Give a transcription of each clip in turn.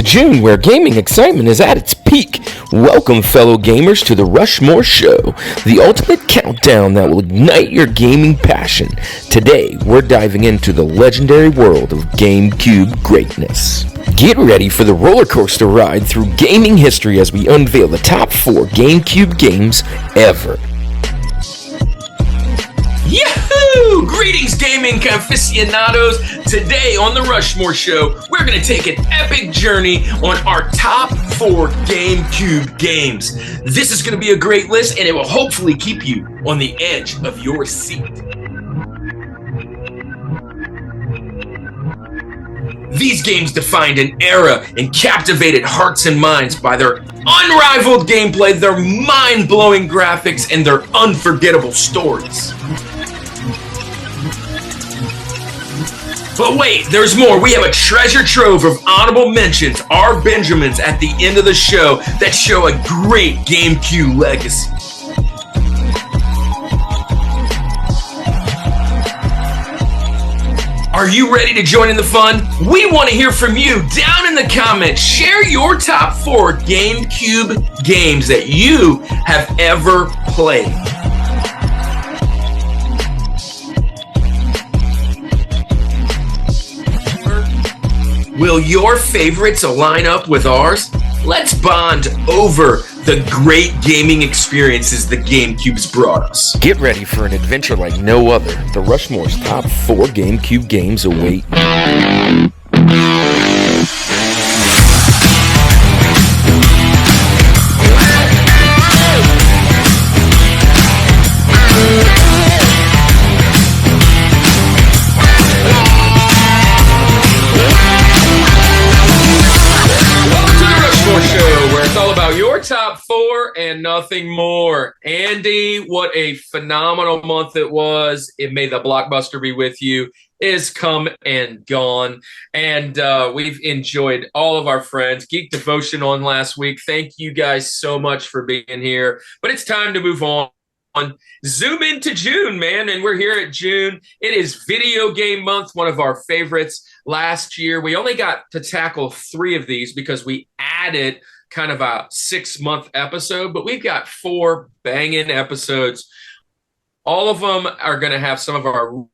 into June, where gaming excitement is at its peak. Welcome, fellow gamers, to the Rushmore Show, the ultimate countdown that will ignite your gaming passion. Today, we're diving into the legendary world of GameCube greatness. Get ready for the roller coaster ride through gaming history as we unveil the top 4 GameCube games ever. Yahoo! Greetings, gaming aficionados. Today on the Rushmore Show, we're going to take an epic journey on our top 4 GameCube games. This is going to be a great list, and it will hopefully keep you on the edge of your seat. These games defined an era and captivated hearts and minds by their unrivaled gameplay, their mind-blowing graphics, and their unforgettable stories. But wait, there's more. We have a treasure trove of honorable mentions, our Benjamins, at the end of the show that show a great GameCube legacy. Are you ready to join in the fun? We want to hear from you down in the comments. Share your top 4 GameCube games that you have ever played. Will your favorites align up with ours? Let's bond over the great gaming experiences the GameCube's brought us. Get ready for an adventure like no other. The Rushmore's top 4 GameCube games await. Your top 4 and nothing more. Andy, what a phenomenal month it was. It May the Blockbuster be with you is come and gone. And we've enjoyed all of our friends. Geek Devotion on last week. Thank you guys so much for being here. But it's time to move on. Zoom into June, man. And we're here at June. It is video game month, one of our favorites. Last year, we only got to tackle 3 of these because we added kind of a 6-month episode, but we've got 4 banging episodes. All of them are going to have some of our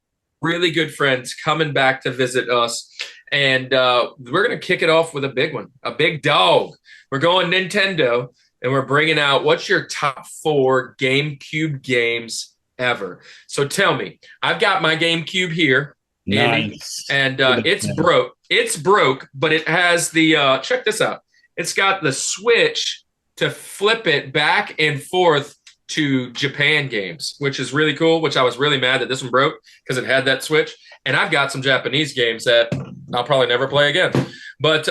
really good friends coming back to visit us. And we're going to kick it off with a big one, a big dog. We're going Nintendo, and we're bringing out, what's your top 4 GameCube games ever? So tell me, I've got my GameCube here, Andy, nice. And it's broke. It's broke, but it has the, check this out. It's got the switch to flip it back and forth to Japan games, which is really cool, which I was really mad that this one broke because it had that switch. And I've got some Japanese games that I'll probably never play again. But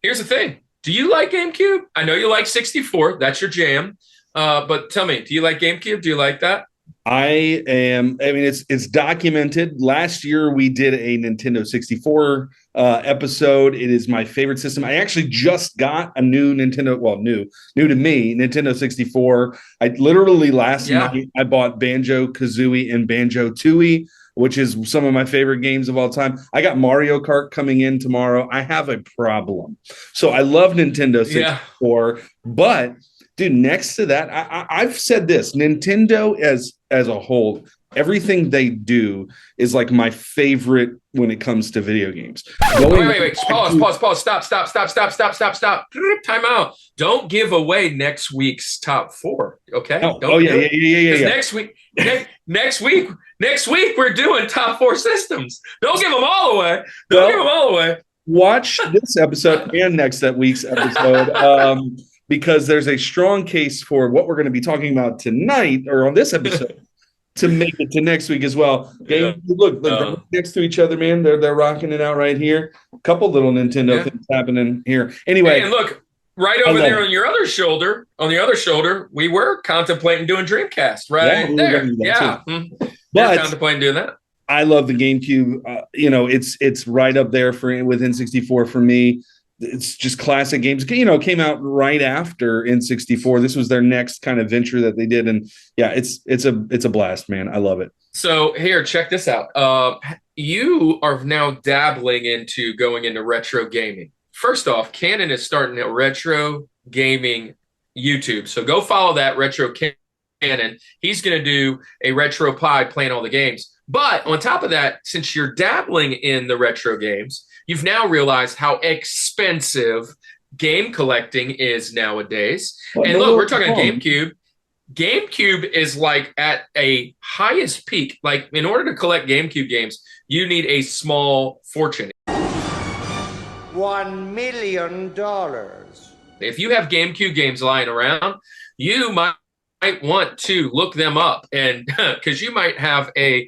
here's the thing. Do you like GameCube? I know you like 64. That's your jam. But tell me, do you like GameCube? Do you like that? It's documented. Last year we did a Nintendo 64 episode. It is my favorite system. I actually just got a new Nintendo, new to me, Nintendo 64. I literally last night I bought Banjo-Kazooie and Banjo-Tooie, which is some of my favorite games of all time. I got Mario Kart coming in tomorrow. I have a problem. So I love Nintendo 64, but dude, next to that, I've said this, Nintendo as a whole, everything they do is like my favorite when it comes to video games. Wait. Pause. Stop. Time out. Don't give away next week's top 4, okay? Yeah. Next week we're doing top 4 systems. Don't give them all away. Give them all away. Watch this episode and next week's episode. Because there's a strong case for what we're going to be talking about tonight or on this episode to make it to next week as well. Look, they're next to each other, man. They're rocking it out right here. A couple little Nintendo things happening here. Anyway, and look, right over there on your other shoulder, we were contemplating doing Dreamcast right there. Yeah. We're contemplating doing that. I love the GameCube. It's right up there with N64 for me. It's just classic games. Came out right after N64. This was their next kind of venture that they did, and yeah, it's a blast, man. I love it. So here, check this out. You are now dabbling into going into retro gaming first off, Cannon is starting a retro gaming YouTube. So go follow that Retro Cannon. He's going to do a retro pod playing all the games. But on top of that, since you're dabbling in the retro games, you've now realized how expensive game collecting is nowadays. And look, we're talking GameCube. GameCube is like at a highest peak. Like in order to collect GameCube games, you need a small fortune. $1 million. If you have GameCube games lying around, you might want to look them up, and because you might have a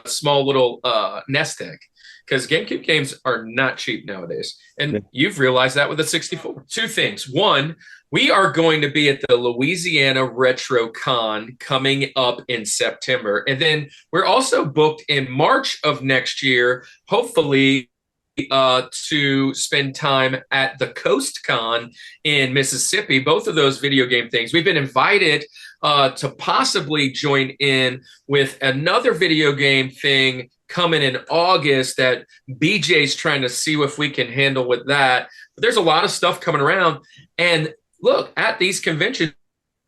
small little nest egg. Because GameCube games are not cheap nowadays. And you've realized that with the 64. Two things. One, we are going to be at the Louisiana Retro Con coming up in September. And then we're also booked in March of next year, hopefully, to spend time at the Coast Con in Mississippi. Both of those video game things. We've been invited to possibly join in with another video game thing coming in August that BJ's trying to see if we can handle with that. But there's a lot of stuff coming around. And look, at these conventions,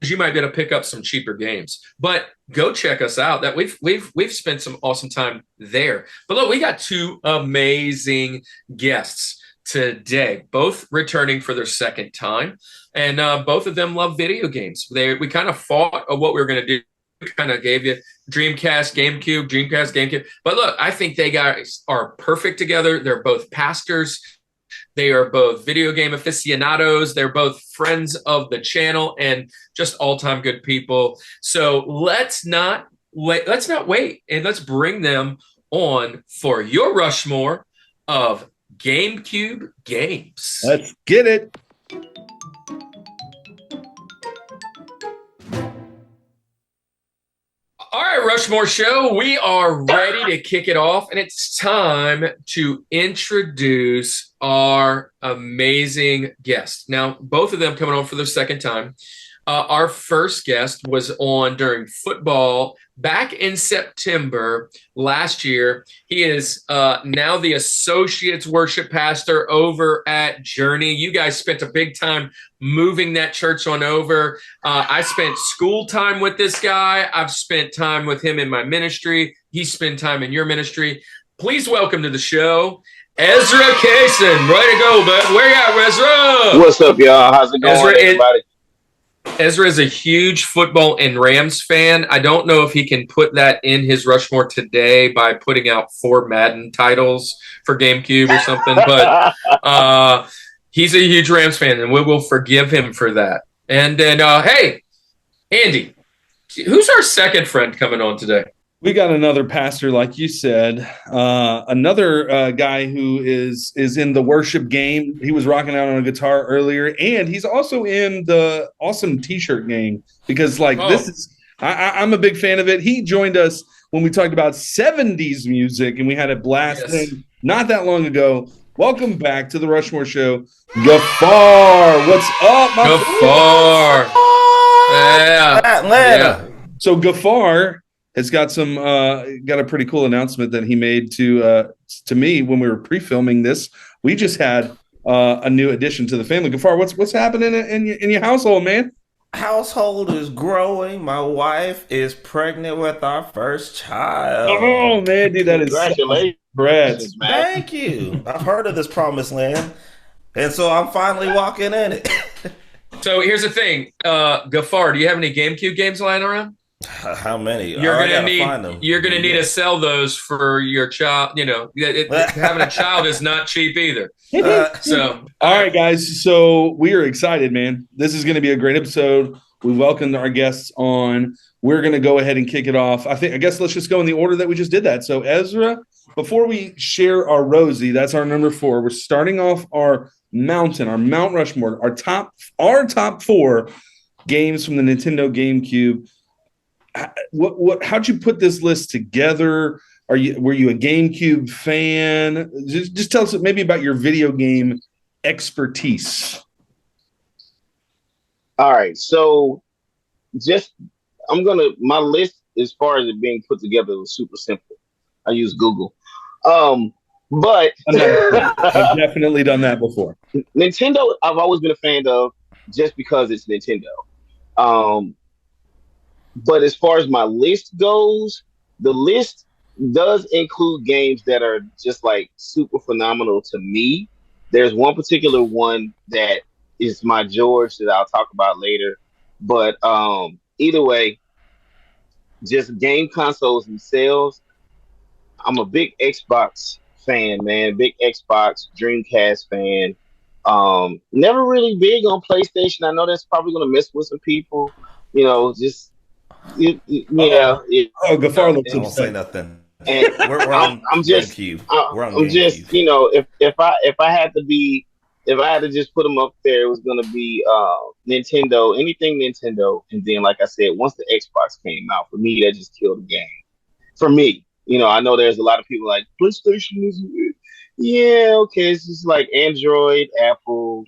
you might be able to pick up some cheaper games. But go check us out. That we've spent some awesome time there. But look, we got two amazing guests today, both returning for their second time. And both of them love video games. We kind of fought of what we were going to do. Kind of gave you Dreamcast, GameCube. But look, I think they guys are perfect together. They're both pastors. They are both video game aficionados. They're both friends of the channel and just all-time good people. So let's not wait, and let's bring them on for your Rushmore of GameCube games. Let's get it. All right, Rushmore Show, we are ready to kick it off, and it's time to introduce our amazing guests. Now, both of them coming on for their second time. Our first guest was on during football back in September last year. He is now the associates worship pastor over at Journey. You guys spent a big time moving that church on over. I spent school time with this guy. I've spent time with him in my ministry. He spent time in your ministry. Please welcome to the show, Ezra Kaysen. Way to go, bud. Where you at, Ezra? What's up, y'all? How's it going, everybody? Ezra is a huge football and Rams fan. I don't know if he can put that in his Rushmore today by putting out 4 Madden titles for GameCube or something, but he's a huge Rams fan, and we will forgive him for that. And then, hey, Andy, who's our second friend coming on today? We got another pastor, like you said, another guy who is in the worship game. He was rocking out on a guitar earlier, and he's also in the awesome T-shirt game because, this is I'm a big fan of it. He joined us when we talked about 70s music, and we had a blast thing not that long ago. Welcome back to the Rushmore Show, Gafar. What's up, my Gafar? Yeah. So Gafar has got got a pretty cool announcement that he made to me when we were pre-filming this. We just had a new addition to the family. Gafar, what's happening in your household, man? Household is growing. My wife is pregnant with our first child. Oh man, dude, that is congratulations, Brad. Thank you. I've heard of this promised land, and so I'm finally walking in it. So here's the thing, Gafar, do you have any GameCube games lying around? How many? You're gonna need to sell those for your child. You know, having a child is not cheap either. So, all right, guys. So we are excited, man. This is going to be a great episode. We welcomed our guests on. We're going to go ahead and kick it off. I guess let's just go in the order that we just did that. So Ezra, before we share our Rosie, that's our number 4. We're starting off our Mount Rushmore, our top 4 games from the Nintendo GameCube. How'd you put this list together? Were you a GameCube fan? Just tell us maybe about your video game expertise. All right, so my list as far as it being put together was super simple. I use Google. But I've definitely done that before. Nintendo, I've always been a fan of just because it's Nintendo. Um, but as far as my list goes, the list does include games that are just like super phenomenal to me. There's one particular one that is my George that I'll talk about later. But either way, just game consoles themselves. I'm a big Xbox fan, man. Big Xbox, Dreamcast fan. Never really big on PlayStation. I know that's probably gonna mess with some people. You know, just yeah. Oh, Gafar looks I won't say upset. nothing. And We're on I'm just, GameCube. We're on I'm just, GameCube. you know, if I had to be, if I had to just put them up there, it was gonna be Nintendo, anything Nintendo, and then like I said, once the Xbox came out, for me that just killed the game. For me, you know, I know there's a lot of people like PlayStation is, yeah, okay, it's just like Android, Apple.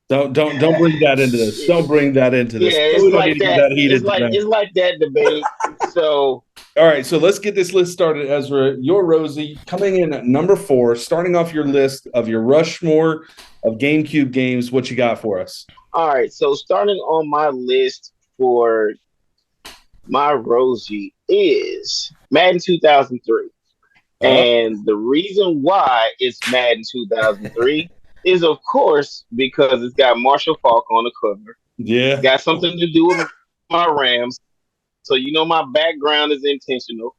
Don't bring that into this. Don't bring that into this. Yeah, We it's don't like need to get that. that heated today. It's like that debate. So All right, so let's get this list started, Ezra. Your Rosie coming in at number 4, starting off your list of your Rushmore of GameCube games. What you got for us? all right, so starting on my list for my Rosie is Madden 2003. And the reason why it's Madden 2003 is, of course, because it's got Marshall Faulk on the cover. Yeah. Got something to do with my Rams. So, you know, my background is intentional.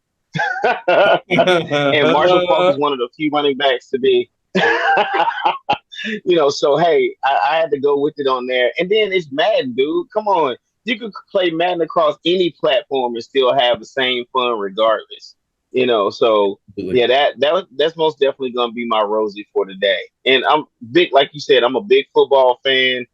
And Marshall Faulk is one of the few running backs to be. You know, so, hey, I had to go with it on there. And then it's Madden, dude. Come on. You could play Madden across any platform and still have the same fun regardless. You know, so yeah, that's most definitely gonna be my Rosie for today. And I'm big, like you said, I'm a big football fan,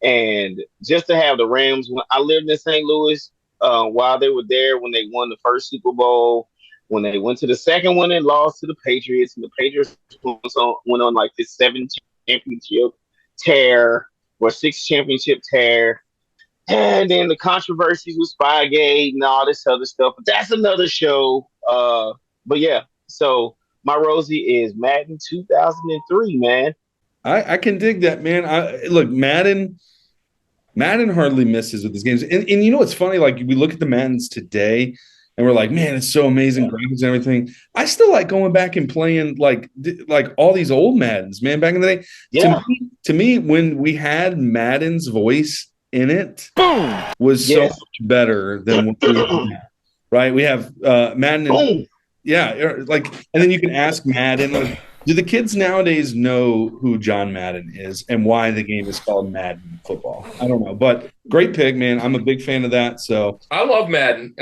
and just to have the Rams. When I lived in St. Louis, while they were there, when they won the first Super Bowl, when they went to the second one and lost to the Patriots, and the Patriots went on like this 7 championship tear or 6 championship tear. And then the controversies with Spygate and all this other stuff. But that's another show. But yeah, so my Rosie is Madden 2003, man. I can dig that, man. Look, Madden hardly misses with these games. And you know what's funny? Like, we look at the Maddens today and we're like, man, it's so amazing, graphics and everything. I still like going back and playing like all these old Maddens, man, back in the day. Yeah. To me, when we had Madden's voice in it, was so much better than what we have now, right? We have Madden. Like, and then you can ask Madden, like, do the kids nowadays know who John Madden is and why the game is called Madden Football? I don't know, but great pick, man. I'm a big fan of that. So I love Madden.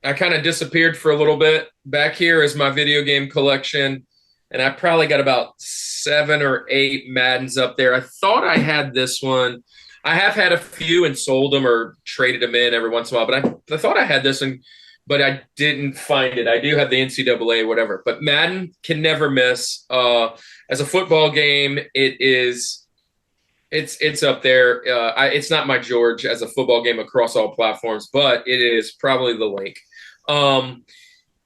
I kind of disappeared for a little bit. Back here is my video game collection, and I probably got about 7 or 8 Maddens up there. I thought I had this one. I have had a few and sold them or traded them in every once in a while, but I thought I had this one, but I didn't find it. I do have the NCAA, whatever, but Madden can never miss. As a football game, it's up there. It's not my George as a football game across all platforms, but it is probably the link.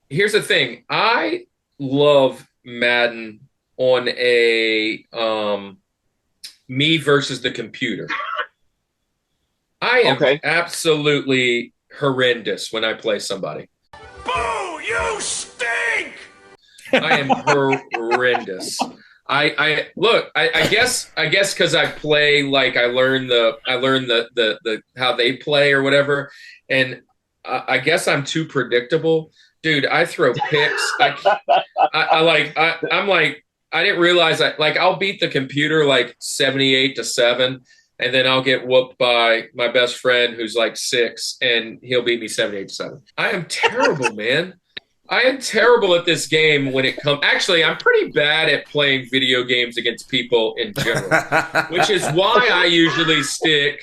Here's the thing. I love Madden on a me versus the computer. I am absolutely horrendous when I play somebody. Boo! You stink! I am horrendous. I guess because I play, like, I learn the how they play or whatever, and I guess I'm too predictable, dude. I throw picks. I'm like, I didn't realize I'll beat the computer like 78-7. And then I'll get whooped by my best friend who's like 6, and he'll beat me 78-7. I am terrible, man. I am terrible at this game when it comes. Actually, I'm pretty bad at playing video games against people in general, which is why I usually stick.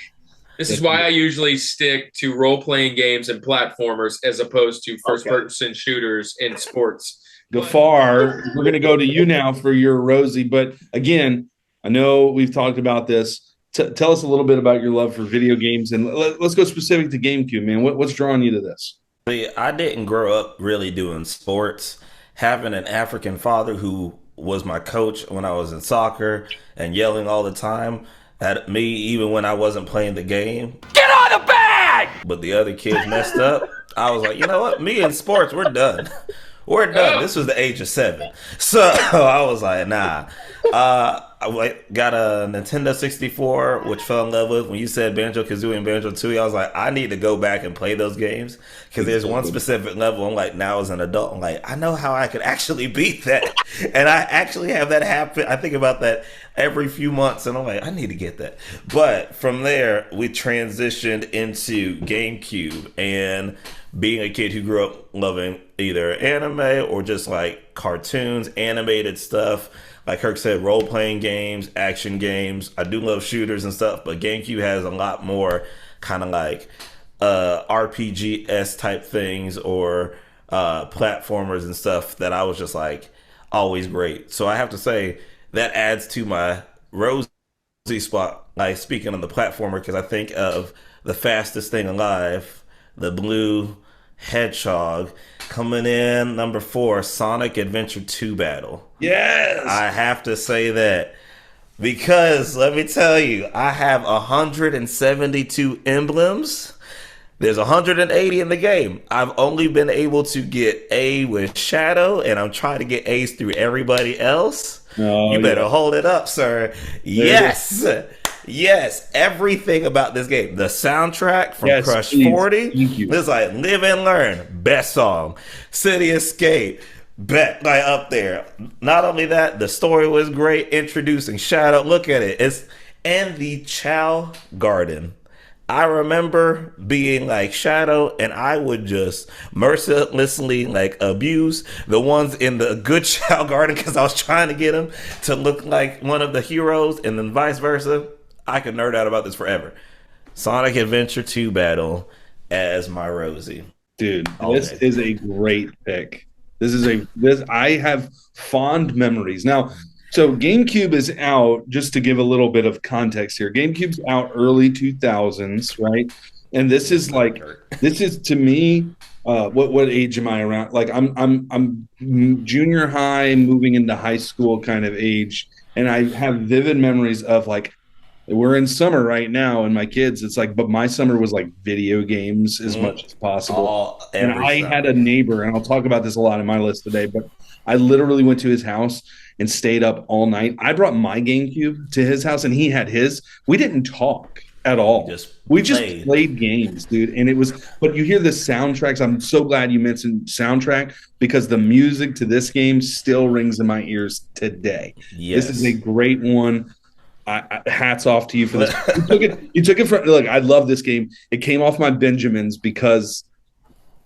This is why I usually stick to role-playing games and platformers as opposed to first-person shooters in sports. Gafar, we're going to go to you now for your Rosie. But again, I know we've talked about this. Tell us a little bit about your love for video games, and let's go specific to GameCube, man. What's drawing you to this? I didn't grow up really doing sports. Having an African father who was my coach when I was in soccer and yelling all the time at me, even when I wasn't playing the game. Get on the bag! But the other kids messed up. I was like, you know what? Me and sports, we're done. We're done. This was the age of 7. So I was like, nah. I got a Nintendo 64, which fell in love with. When you said Banjo-Kazooie and Banjo-Tooie, I was like, I need to go back and play those games. Because there's one specific level, I'm like, now as an adult, I'm like, I know how I could actually beat that. And I actually have that happen. I think about that every few months, and I'm like, I need to get that. But from there, we transitioned into GameCube. And being a kid who grew up loving either anime or just like cartoons, animated stuff, like Kirk said, role-playing games, action games. I do love shooters and stuff, but GameCube has a lot more kind of like RPG-esque type things or platformers and stuff that I was just like always great. So I have to say that adds to my Rosie spot, like speaking of the platformer, because I think of the fastest thing alive, the blue hedgehog, coming in number 4, Sonic Adventure 2 Battle. Yes! I have to say that because, let me tell you, I have 172 emblems. There's 180 in the game. I've only been able to get A with Shadow, and I'm trying to get A's through everybody else. Oh, you better hold it up, sir. Yes! Yes, everything about this game. The soundtrack from Crush 40 is like Live and Learn, best song. City Escape, like up there. Not only that, the story was great. Introducing Shadow, look at it. And the Chow Garden. I remember being like Shadow, and I would just mercilessly like abuse the ones in the good Chow Garden because I was trying to get them to look like one of the heroes, and then vice versa. I could nerd out about this forever. Sonic Adventure 2 Battle as my Rosie. Dude, this is a great pick. I have fond memories. Now, so GameCube is out, just to give a little bit of context here. GameCube's out early 2000s, right? And this is to me, what age am I around? Like I'm junior high, moving into high school kind of age, and I have vivid memories of like, we're in summer right now, and my kids, it's like, but my summer was like video games as much as possible. And I had a neighbor, and I'll talk about this a lot in my list today, but I literally went to his house and stayed up all night. I brought my GameCube to his house, and he had his. We didn't talk at all. We just played games, dude. And it was, but you hear the soundtracks. I'm so glad you mentioned soundtrack, because the music to this game still rings in my ears today. Yes. This is a great one. Hats off to you for this. You took it from, look, I love this game. It came off my Benjamins because,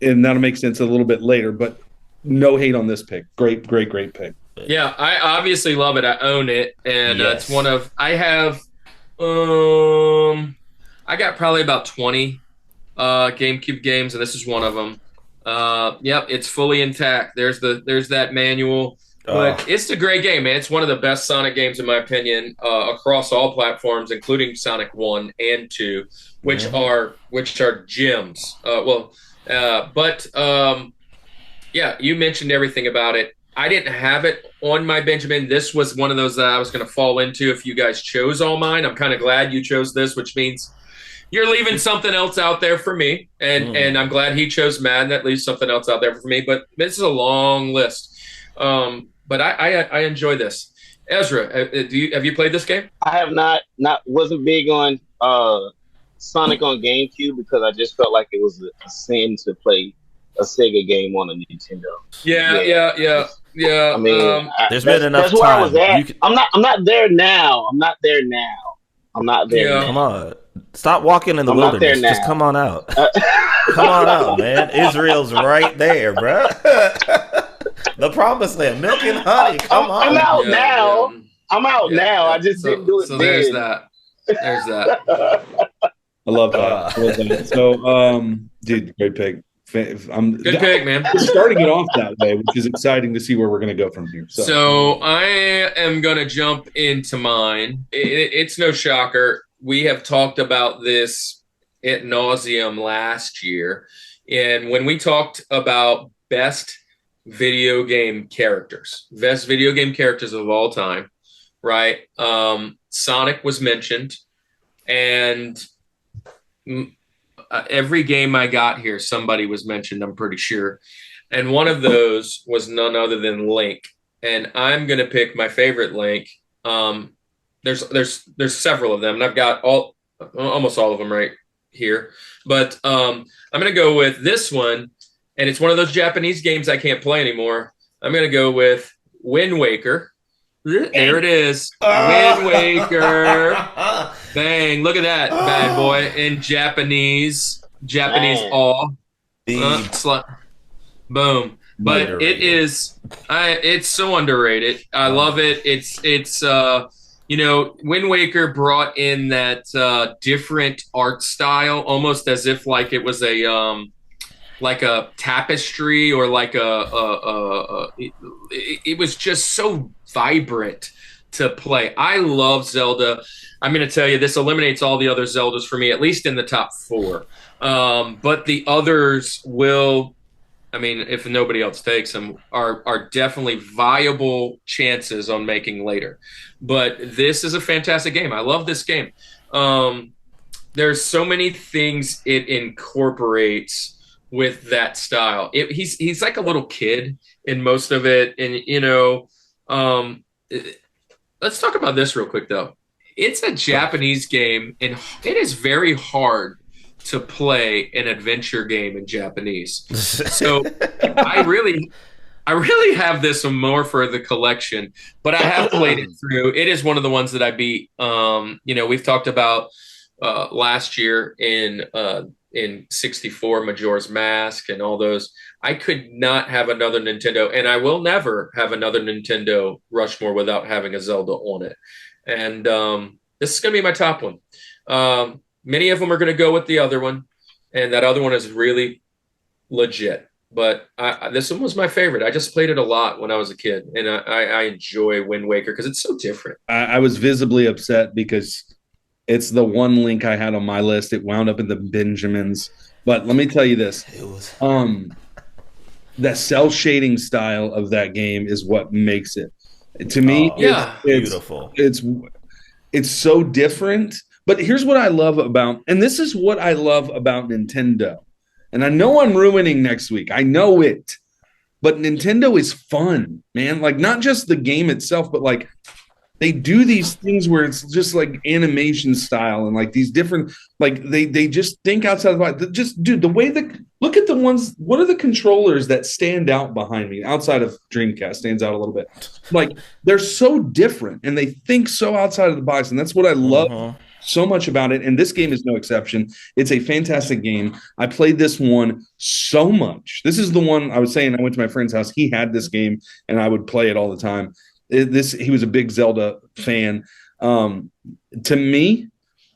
and that'll make sense a little bit later, but no hate on this pick. Great pick. Yeah, I obviously love it. I own it, and it's one of, I have, I got probably about 20 GameCube games, and this is one of them. Yep, it's fully intact. There's that manual. But it's a great game, man. It's one of the best Sonic games, in my opinion, across all platforms, including Sonic 1 and 2, which are gems. Yeah, you mentioned everything about it. I didn't have it on my Benjamin. This was one of those that I was going to fall into if you guys chose all mine. I'm kind of glad you chose this, which means you're leaving something else out there for me. And I'm glad he chose Madden. That leaves something else out there for me. But this is a long list. But I enjoy this. Ezra, have you played this game? I have not wasn't big on Sonic on GameCube because I just felt like it was a sin to play a Sega game on a Nintendo. Yeah. I mean, there's been enough time. That's where I was at. I'm not there now. I'm not there now. Come on. Stop walking in the wilderness. Just come on out. Come on out, man. Israel's right there, bro. The promised land, milk and honey. Come on. I'm out now. Yeah. I'm out now. I just didn't do it. So there's that. I love that. So, dude, great pick. Good pick, man. We're starting it off that way, which is exciting to see where we're going to go from here. So I am going to jump into mine. It's no shocker. We have talked about this ad nauseum last year, and when we talked about best video game characters, best video game characters of all time, right? Sonic was mentioned, and every game I got here, somebody was mentioned, I'm pretty sure. And one of those was none other than Link. And I'm going to pick my favorite Link. There's several of them, and I've got almost all of them right here. But I'm going to go with this one, and it's one of those Japanese games I can't play anymore. I'm going to go with Wind Waker. There it is. Wind Waker. Bang. Look at that bad boy in Japanese all. Boom. But Underrated. it's so underrated. I love it. It's Wind Waker brought in that different art style, almost as if like it was a tapestry, or like it was just so vibrant to play. I love Zelda. I'm going to tell you, this eliminates all the other Zeldas for me, at least in the top 4. But the others will, if nobody else takes them, are definitely viable chances on making later. But this is a fantastic game. I love this game. There's so many things it incorporates with that style. He's like a little kid in most of it. And, let's talk about this real quick, though. It's a Japanese game, and it is very hard to play an adventure game in Japanese. So I really have this one more for the collection, but I have played it through. It is one of the ones that I beat. We've talked about last year in 64, Majora's Mask and all those. I could not have another Nintendo, and I will never have another Nintendo Rushmore without having a Zelda on it. And this is going to be my top one. Many of them are going to go with the other one, and that other one is really legit. But this one was my favorite. I just played it a lot when I was a kid, and I enjoy Wind Waker because it's so different. I was visibly upset because it's the one Link I had on my list. It wound up in the Benjamins. But let me tell you this. The cell shading style of that game is what makes it. To me, it's beautiful. It's so different. But here's what I love about, and this is what I love about Nintendo. And I know I'm ruining next week. I know it. But Nintendo is fun, man. Like, not just the game itself, but like they do these things where it's just like animation style and like these different, like they just think outside the box. Just, dude, the way look at the ones, what are the controllers that stand out behind me outside of Dreamcast stands out a little bit. Like, they're so different and they think so outside of the box. And that's what I love so much about it. And this game is no exception. It's a fantastic game. I played this one so much. This is the one I was saying, I went to my friend's house. He had this game and I would play it all the time. He was a big Zelda fan. To me,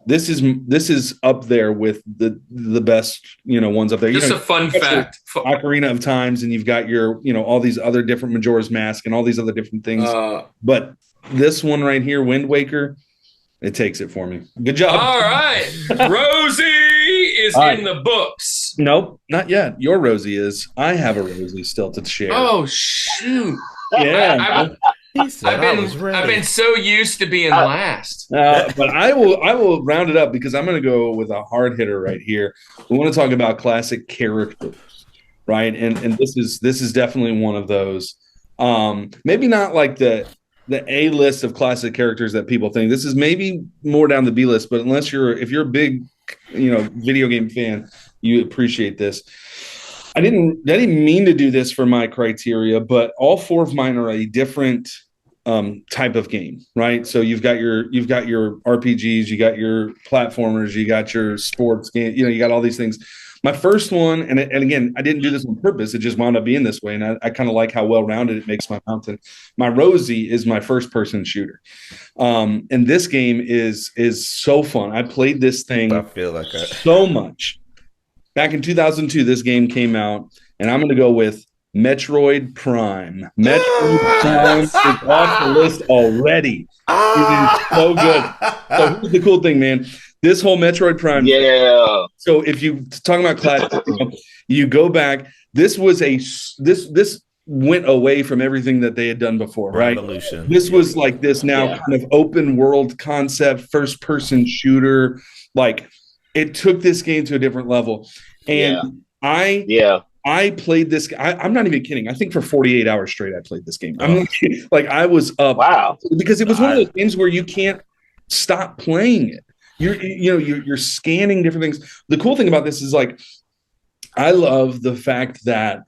this is up there with the best, ones up there. Just a fun fact. Ocarina of Times, and you've got your, all these other different Majora's Mask and all these other different things. But this one right here, Wind Waker, it takes it for me. Good job. All right. Rosie is in the books. Nope, not yet. Your Rosie is. I have a Rosie still to share. Oh, shoot. Yeah. I've been so used to being last. But I will round it up because I'm going to go with a hard hitter right here. We want to talk about classic characters, right? And this is definitely one of those. Maybe not like the A list of classic characters that people think. This is maybe more down the B list, but if you're a big, video game fan, you appreciate this. I didn't mean to do this for my criteria, but all 4 of mine are a different type of game, right? So you've got your RPGs, you got your platformers, you got your sports game, you got all these things. My first one, and again, I didn't do this on purpose. It just wound up being this way, and I kind of like how well-rounded it makes my mountain. My Rosie is my first-person shooter, and this game is so fun. I played this thing so much. Back in 2002, this game came out, and I'm going to go with Metroid Prime. Metroid Prime is off the list already. It is so good. So here's the cool thing, man. This whole Metroid Prime. Yeah. So if you talking about classic, you go back. This was this went away from everything that they had done before, right? Revolution. This was like this now kind of open world concept, first person shooter. Like it took this game to a different level. And I played this. I'm not even kidding. I think for 48 hours straight, I played this game. I'm like, I was up. Wow. Because it was one of those games where you can't stop playing it. You're scanning different things. The cool thing about this is like, I love the fact that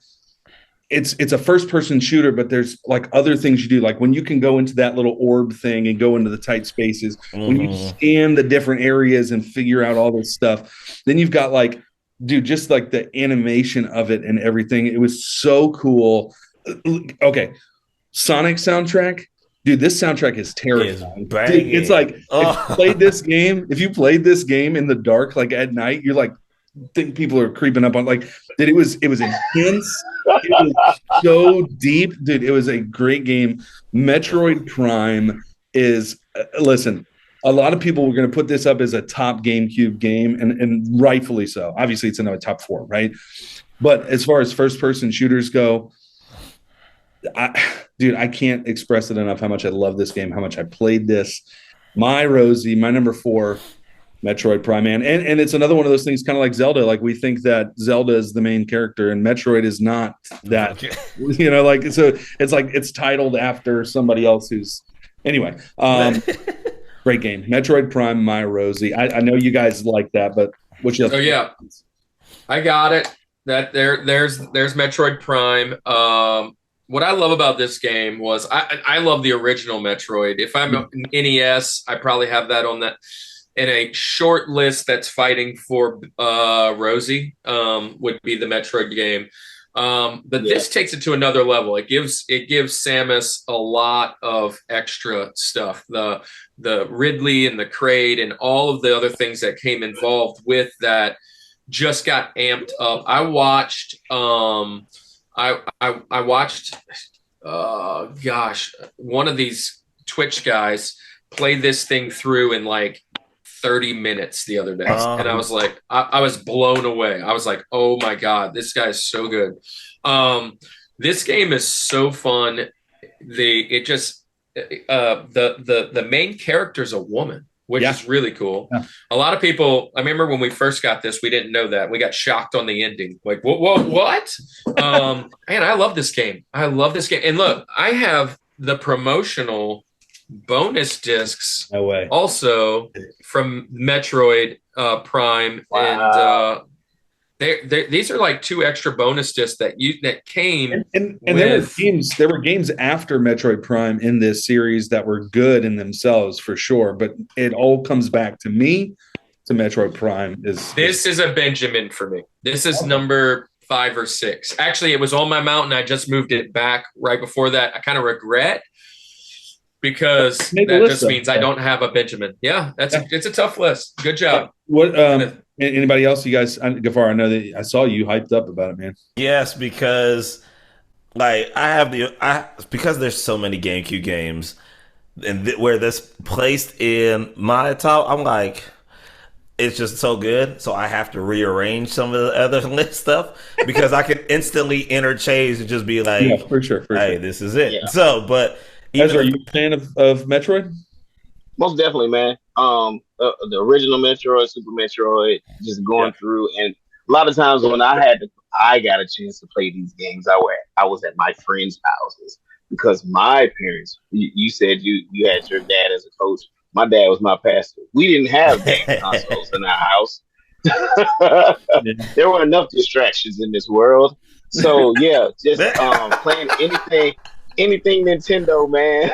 it's a first person shooter, but there's like other things you do. Like when you can go into that little orb thing and go into the tight spaces, when you scan the different areas and figure out all this stuff, then you've got like, dude, just like the animation of it and everything. It was so cool. Okay. Sonic soundtrack. Dude, this soundtrack is terrifying. Dude, it's like if you played this game in the dark, like at night, you're like, think people are creeping up on like that. It was intense. It was so deep, dude. It was a great game. Metroid Prime is listen. A lot of people were going to put this up as a top GameCube game, and rightfully so. Obviously, it's in the top 4, right? But as far as first-person shooters go, I can't express it enough how much I love this game, how much I played this. My Rosie, my number 4, Metroid Prime, man. And it's another one of those things kind of like Zelda. Like we think that Zelda is the main character and Metroid is not that. Like so it's like it's titled after somebody else who's anyway. Great game. Metroid Prime, my Rosie. I know you guys like that, but what's your I got it. There's Metroid Prime. What I love about this game was I love the original Metroid. If I'm an NES, I probably have that on that in a short list that's fighting for Rosie would be the Metroid game. But this takes it to another level. It gives Samus a lot of extra stuff. The Ridley and the Kraid and all of the other things that came involved with that just got amped up. I watched one of these Twitch guys play this thing through in like 30 minutes the other day. And I was like, I was blown away. I was like, oh my God, this guy is so good. This game is so fun. The main character is a woman, which is really cool. Yeah. A lot of people, I remember when we first got this, we didn't know that. We got shocked on the ending. Like, what? Man, I love this game. And look, I have the promotional bonus discs also from Metroid Prime. Wow. And these are like 2 extra bonus discs that came and there were games after Metroid Prime in this series that were good in themselves for sure, but it all comes back to me to Metroid Prime. This is a Benjamin for me. This is number 5 or 6. Actually, it was on my mountain. I just moved it back right before that. I kind of regret because that just means I don't have a Benjamin. Yeah, it's a tough list. Good job. What anybody else? You guys, Gafar, I know that I saw you hyped up about it, man. Yes, because like because there's so many GameCube games, and where this placed in my top, I'm like, it's just so good. So I have to rearrange some of the other list stuff because I can instantly interchange and just be like, yeah, for sure. This is it. Yeah. So, but are you a fan of Metroid? Most definitely, man. The original Metroid, Super Metroid, just going through, and a lot of times when I got a chance to play these games, I was at my friends' houses because my parents. You said you had your dad as a coach. My dad was my pastor. We didn't have game consoles in our house. There were enough distractions in this world. So just playing anything Nintendo, man.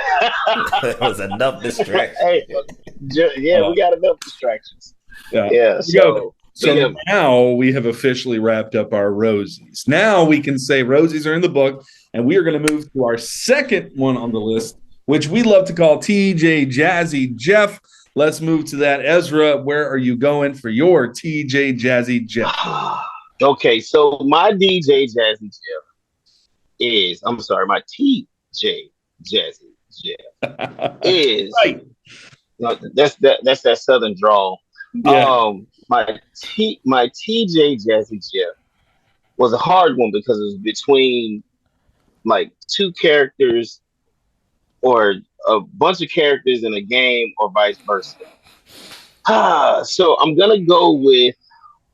There was enough distractions. Hey, we got enough distractions. Yeah. So now we have officially wrapped up our Rosies. Now we can say Rosies are in the book, and we are going to move to our second one on the list, which we love to call TJ Jazzy Jeff. Let's move to that. Ezra, where are you going for your TJ Jazzy Jeff? Okay, so my DJ Jazzy Jeff is, my TJ Jazzy Jeff is right. That's that Southern drawl. Yeah. My TJ Jazzy Jeff was a hard one because it was between like two characters or a bunch of characters in a game or vice versa. So I'm gonna go with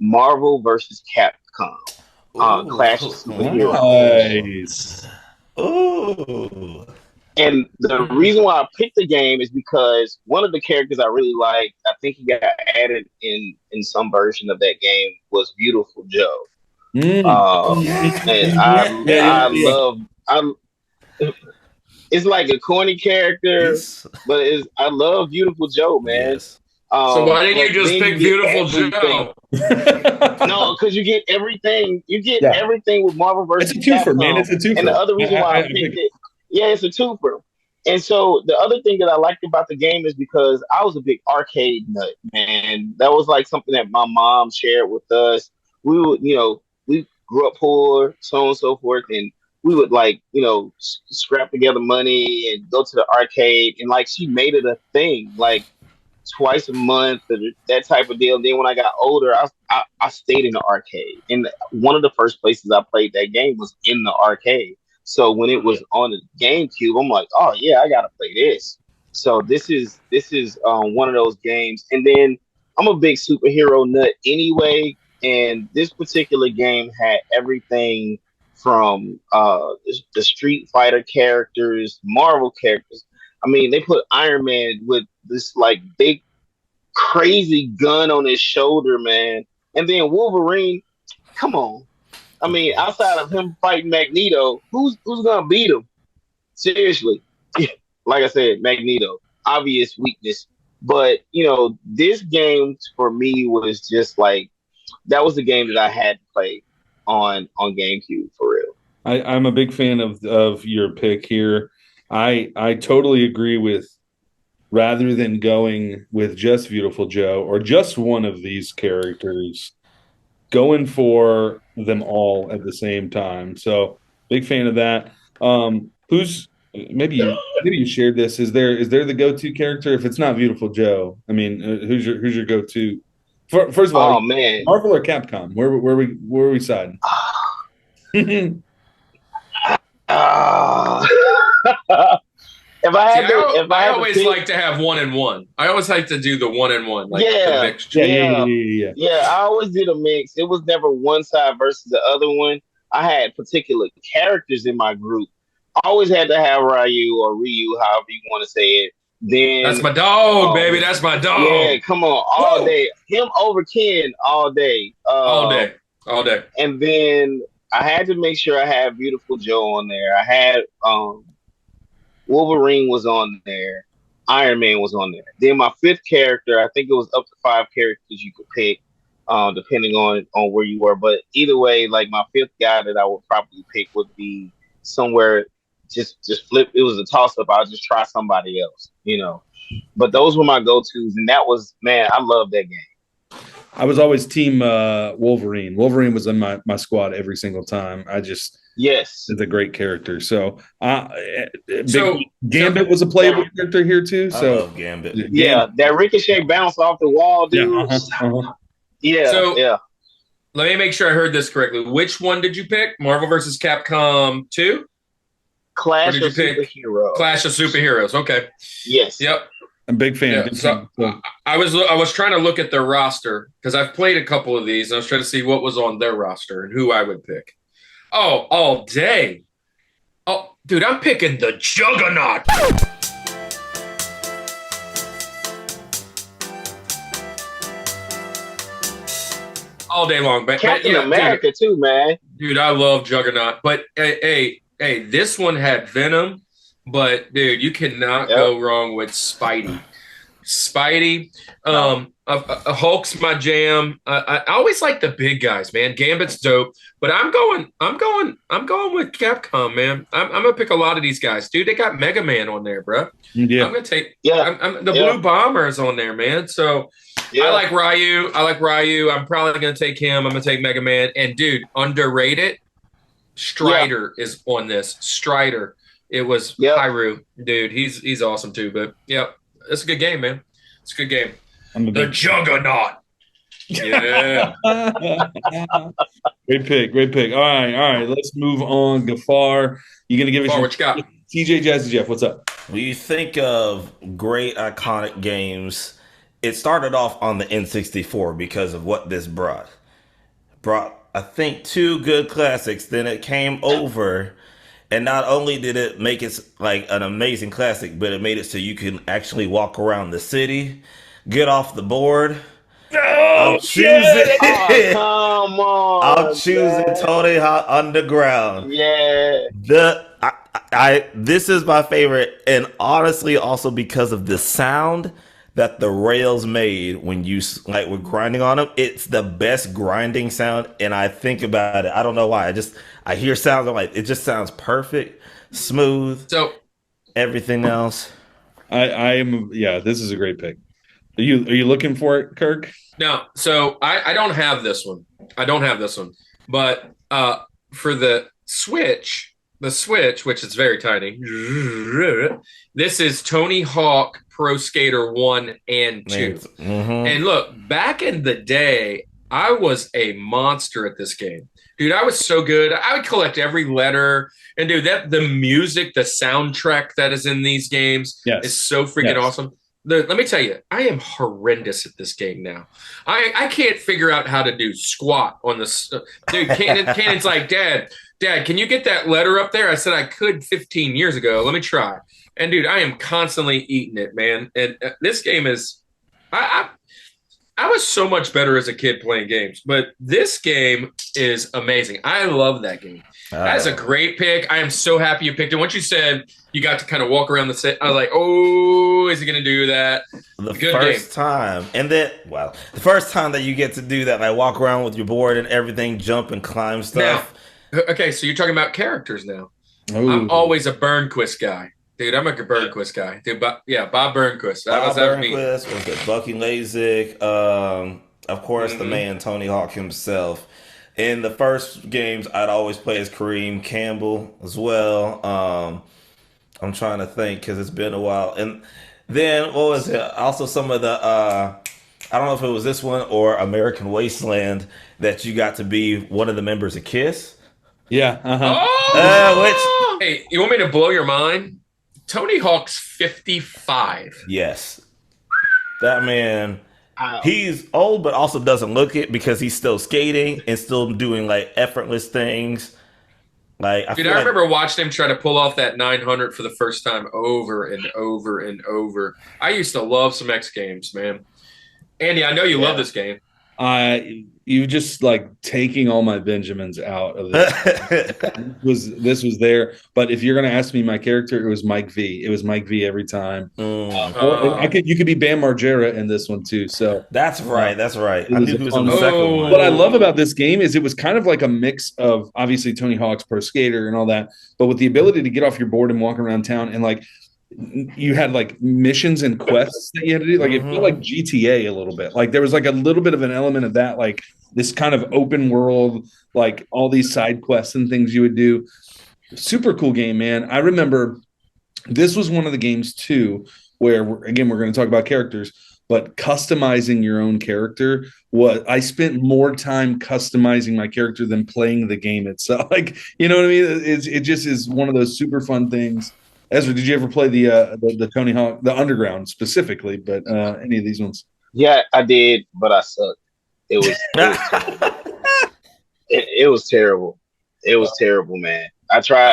Marvel versus Capcom. Clash of Superheroes. Nice. Ooh. And the reason why I picked the game is because one of the characters I really liked, I think he got added in some version of that game, was Beautiful Joe. And I love it's like a corny character, but I love Beautiful Joe, man. Yes. So why didn't you just pick Beautiful Joe? No, because you get everything. You get everything with Marvel versus It's a twofer, Capcom. man. It's a twofer. And the other reason why I picked it, it's a twofer. And so the other thing that I liked about the game is because I was a big arcade nut, man. That was like something that my mom shared with us. We would, we grew up poor, so on and so forth, and we would scrap together money and go to the arcade, and like she made it a thing, like twice a month, or that type of deal. And then when I got older, I stayed in the arcade, and one of the first places I played that game was in the arcade. So when it was on the GameCube, I'm like, oh yeah, I gotta play this. So this is one of those games. And then I'm a big superhero nut anyway, and this particular game had everything from the Street Fighter characters, Marvel characters. I mean, they put Iron Man with this like big crazy gun on his shoulder, man. And then Wolverine, come on. I mean, outside of him fighting Magneto, who's gonna beat him? Seriously. Like I said, Magneto, obvious weakness. But this game for me was just like, that was the game that I had to play on GameCube for real. I'm a big fan of your pick here. I totally agree with, rather than going with just Beautiful Joe or just one of these characters, going for them all at the same time. So big fan of that. Who's maybe you shared this? Is there the go-to character if it's not Beautiful Joe? I mean, who's your go-to? First of all, man, Marvel or Capcom? Where are we siding? If I had I always like to have 1 and 1. I always like to do the 1 and 1, like the mixture. Yeah, I always did a mix. It was never one side versus the other one. I had particular characters in my group. I always had to have Ryu or Ryu, however you want to say it. Then that's my dog, baby. That's my dog. Yeah, come on, all day. Him over Ken all day. All day. And then I had to make sure I had Beautiful Joe on there. I had Wolverine was on there. Iron Man was on there. Then my fifth character, I think it was up to 5 characters you could pick, depending on where you were. But either way, like my fifth guy that I would probably pick would be somewhere just flip. It was a toss up. I'll just try somebody else, But those were my go-tos, and that was, man, I love that game. I was always team Wolverine. Wolverine was in my squad every single time. It's a great character. So, Gambit was a playable character here too. So I love Gambit. Yeah, that ricochet bounce off the wall, dude. Yeah, Let me make sure I heard this correctly. Which one did you pick? Marvel versus Capcom 2? Clash of Superheroes. Clash of Superheroes. Okay. Yes. Yep. I'm a big fan. Yeah, so I was trying to look at their roster because I've played a couple of these and I was trying to see what was on their roster and who I would pick. Oh, all day. Oh, dude, I'm picking the Juggernaut. All day long. Captain America too, man. Dude, I love Juggernaut. But hey, this one had Venom. But dude, you cannot go wrong with Spidey. Hulk's my jam. I always like the big guys, man. Gambit's dope, but I'm going with Capcom, man. I'm gonna pick a lot of these guys, dude. They got Mega Man on there, bro. Yeah, I'm gonna take. Yeah, the Blue Bomber's on there, man. So I like Ryu. I'm probably gonna take him. I'm gonna take Mega Man. And dude, underrated. Strider is on this. Strider. It was Hyrule, dude. He's awesome too. But it's a good game, man. It's a good game. The Juggernaut. Yeah. Great pick. Great pick. All right. Let's move on. Gafar, you gonna give us Far, your what you got? TJ Jazzy Jeff? What's up? When you think of great iconic games, it started off on the N64 because of what this brought. Brought, I think, two good classics. Then it came over, and not only did it make it like an amazing classic, but it made it so you can actually walk around the city, get off the board. I'm choosing. Oh, come on. I'm choosing man. Tony Hawk Underground. Yeah. This is my favorite, and honestly, also because of the sound that the rails made when you like were grinding on them. It's the best grinding sound, and I think about it. I don't know why. I hear sounds. I'm like, it just sounds perfect, smooth. So Everything else. I am. Yeah, this is a great pick. Are you looking for it, Kirk? no, so I don't have this one. I don't have this one. But for the Switch, which is very tiny, this is Tony Hawk Pro Skater 1 and 2. Mm-hmm. And look, back in the day, I was a monster at this game. Dude, I was so good. I would collect every letter. And dude, the music, the soundtrack that is in these games is so freaking awesome. Let me tell you, I am horrendous at this game now. I can't figure out how to do squat on this. Dude, Cannon's like, Dad, can you get that letter up there? I said I could 15 years ago. Let me try. And dude, I am constantly eating it, man. And this game is, I was so much better as a kid playing games, but this game is amazing. I love that game. That is a great pick. I am so happy you picked it. Once you said you got to kind of walk around the set, I was like, oh, is he going to do that? The first time. And then, the first time that you get to do that, like walk around with your board and everything, jump and climb stuff. Now, okay, so you're talking about characters now. Ooh. I'm always a Burnquist guy. Dude, I'm a Burnquist guy. Dude, Bob Burnquist. That was me. Was it Bucky Lasik? Of course, the man Tony Hawk himself. In the first games, I'd always play as Kareem Campbell as well. I'm trying to think because it's been a while. And then what was it? Also, some of the I don't know if it was this one or American Wasteland that you got to be one of the members of Kiss. Yeah. Hey, you want me to blow your mind? Tony Hawk's 55. Yes. That man, he's old, but also doesn't look it because he's still skating and still doing like effortless things. Like, I remember watching him try to pull off that 900 for the first time over and over and over. I used to love some X Games, man. Andy, I know you love this game. You just like taking all my Benjamins out of this. This was there. But if you're gonna ask me my character, it was Mike V. It was Mike V every time. You could be Bam Margera in this one too. So that's right. I knew he was in the second one. What I love about this game is it was kind of like a mix of obviously Tony Hawk's Pro Skater and all that, but with the ability to get off your board and walk around town and like you had like missions and quests that you had to do. Like it felt like GTA a little bit. Like there was like a little bit of an element of that, like this kind of open world, like all these side quests and things you would do. Super cool game, man. I remember this was one of the games too, where we're going to talk about characters, but customizing your own character. I spent more time customizing my character than playing the game itself. Like, you know what I mean? It just is one of those super fun things. Ezra, did you ever play the Tony Hawk, the Underground specifically, but any of these ones? Yeah, I did, but I sucked. It was terrible. It was terrible, man. I tried.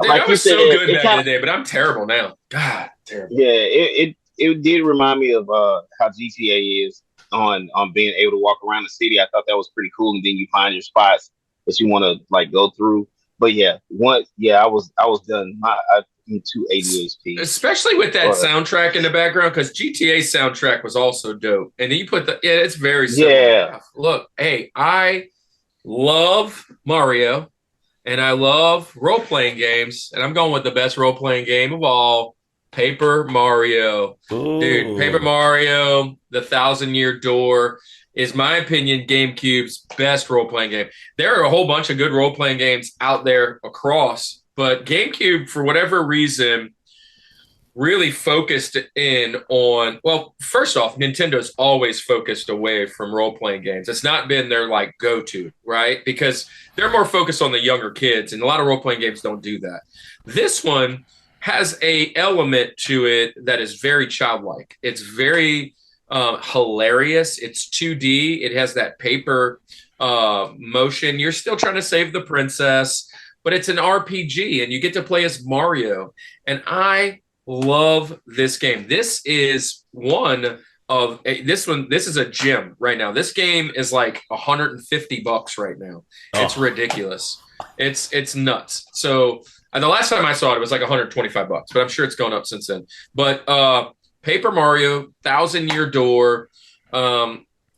I was so good back in the day, but I'm terrible now. God, terrible. Yeah, it did remind me of how GTA is on being able to walk around the city. I thought that was pretty cool, and then you find your spots that you want to like go through. But I was done. I 280 HP, especially with that soundtrack in the background, because GTA's soundtrack was also dope. And then you put it's very similar. Yeah. Look, hey, I love Mario, and I love role playing games, and I'm going with the best role playing game of all, Paper Mario. Ooh. Dude, Paper Mario, the 1,000-Year Door is my opinion GameCube's best role playing game. There are a whole bunch of good role playing games out there across. But GameCube, for whatever reason, really focused in on, well, first off, Nintendo's always focused away from role-playing games. It's not been their like go-to, right? Because they're more focused on the younger kids, and a lot of role-playing games don't do that. This one has a element to it that is very childlike. It's very hilarious. It's 2D. It has that paper motion. You're still trying to save the princess, but it's an RPG, and you get to play as Mario. And I love this game. This is this is a gem right now. This game is like $150 right now. It's ridiculous. It's nuts. So the last time I saw it, it was like $125, but I'm sure it's gone up since then. But Paper Mario, Thousand Year Door,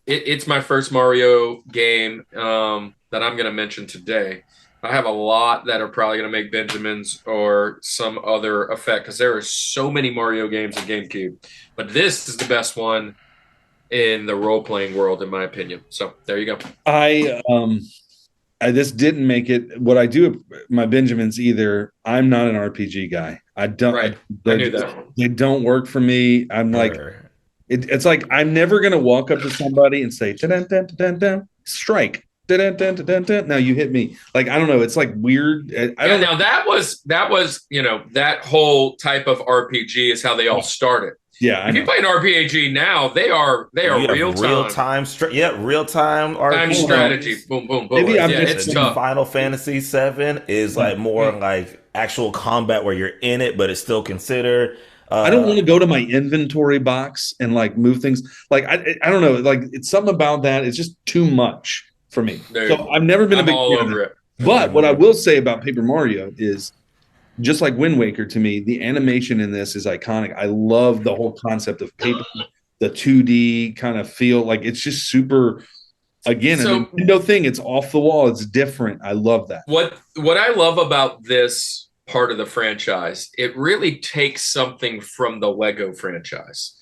it's my first Mario game that I'm going to mention today. I have a lot that are probably going to make Benjamin's or some other effect because there are so many Mario games in GameCube. But this is the best one in the role-playing world, in my opinion. So there you go. This didn't make it. What I do at my Benjamins either. I'm not an RPG guy. I don't. Right. I knew that. They don't work for me. I'm like, it's like I'm never going to walk up to somebody and say, dun, dun, dun, dun, dun, strike. Dun, dun, dun, dun, dun. Now you hit me. Like, I don't know. It's like weird. I don't know. Now that was, that whole type of RPG is how they all started. Yeah. If you play an RPG now, they are real time. Real time RPG. Strategy. Boom, boom, boom. Maybe it's tough. Final Fantasy VII is like more like actual combat where you're in it, but it's still considered. I don't want to go to my inventory box and like move things. Like I don't know. Like it's something about that. It's just too much for me. Dude, so I've never been a big fan of it. But what I will say about Paper Mario is, just like Wind Waker, to me, the animation in this is iconic. I love the whole concept of paper, the 2D kind of feel. Like it's just super. Again, a Nintendo thing. It's off the wall. It's different. I love that. What I love about this part of the franchise, it really takes something from the Lego franchise.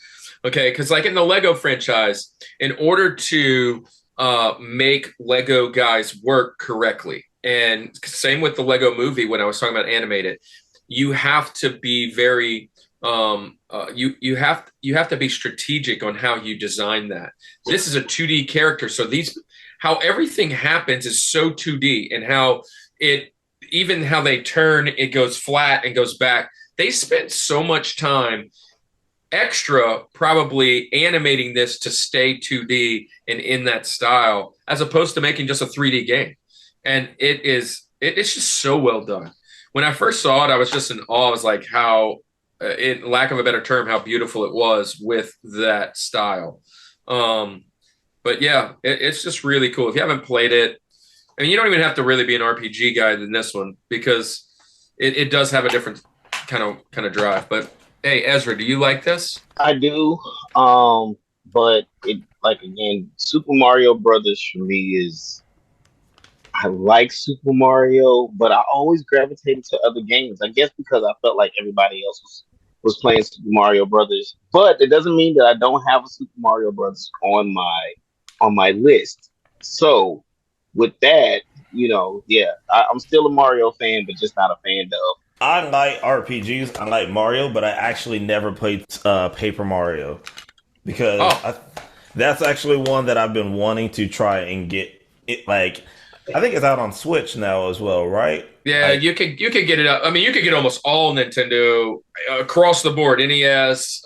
Okay, because like in the Lego franchise, in order to make Lego guys work correctly. And same with the Lego movie when I was talking about animated, you have to be very you have to be strategic on how you design that. This is a 2D character, so how everything happens is so 2D, and how they turn, it goes flat and goes back. They spent so much time extra probably animating this to stay 2D and in that style, as opposed to making just a 3D game. And it's just so well done. When I first saw it, I was just in awe. I was like, how, in lack of a better term, how beautiful it was with that style. But yeah, it's just really cool. If you haven't played it, I mean, you don't even have to really be an RPG guy than this one, because it does have a different kind of drive. But hey, Ezra, do you like this? I do. But it, like, again, Super Mario Brothers for me is, I like Super Mario, but I always gravitated to other games. I guess because I felt like everybody else was playing Super Mario Brothers. But it doesn't mean that I don't have a Super Mario Brothers on my list. So with that, I'm still a Mario fan, but just not a fan of. I like RPGs. I like Mario, but I actually never played Paper Mario, because that's actually one that I've been wanting to try and get. It, like, I think it's out on Switch now as well, right? Yeah, you could get it up. I mean, you could get almost all Nintendo across the board, NES,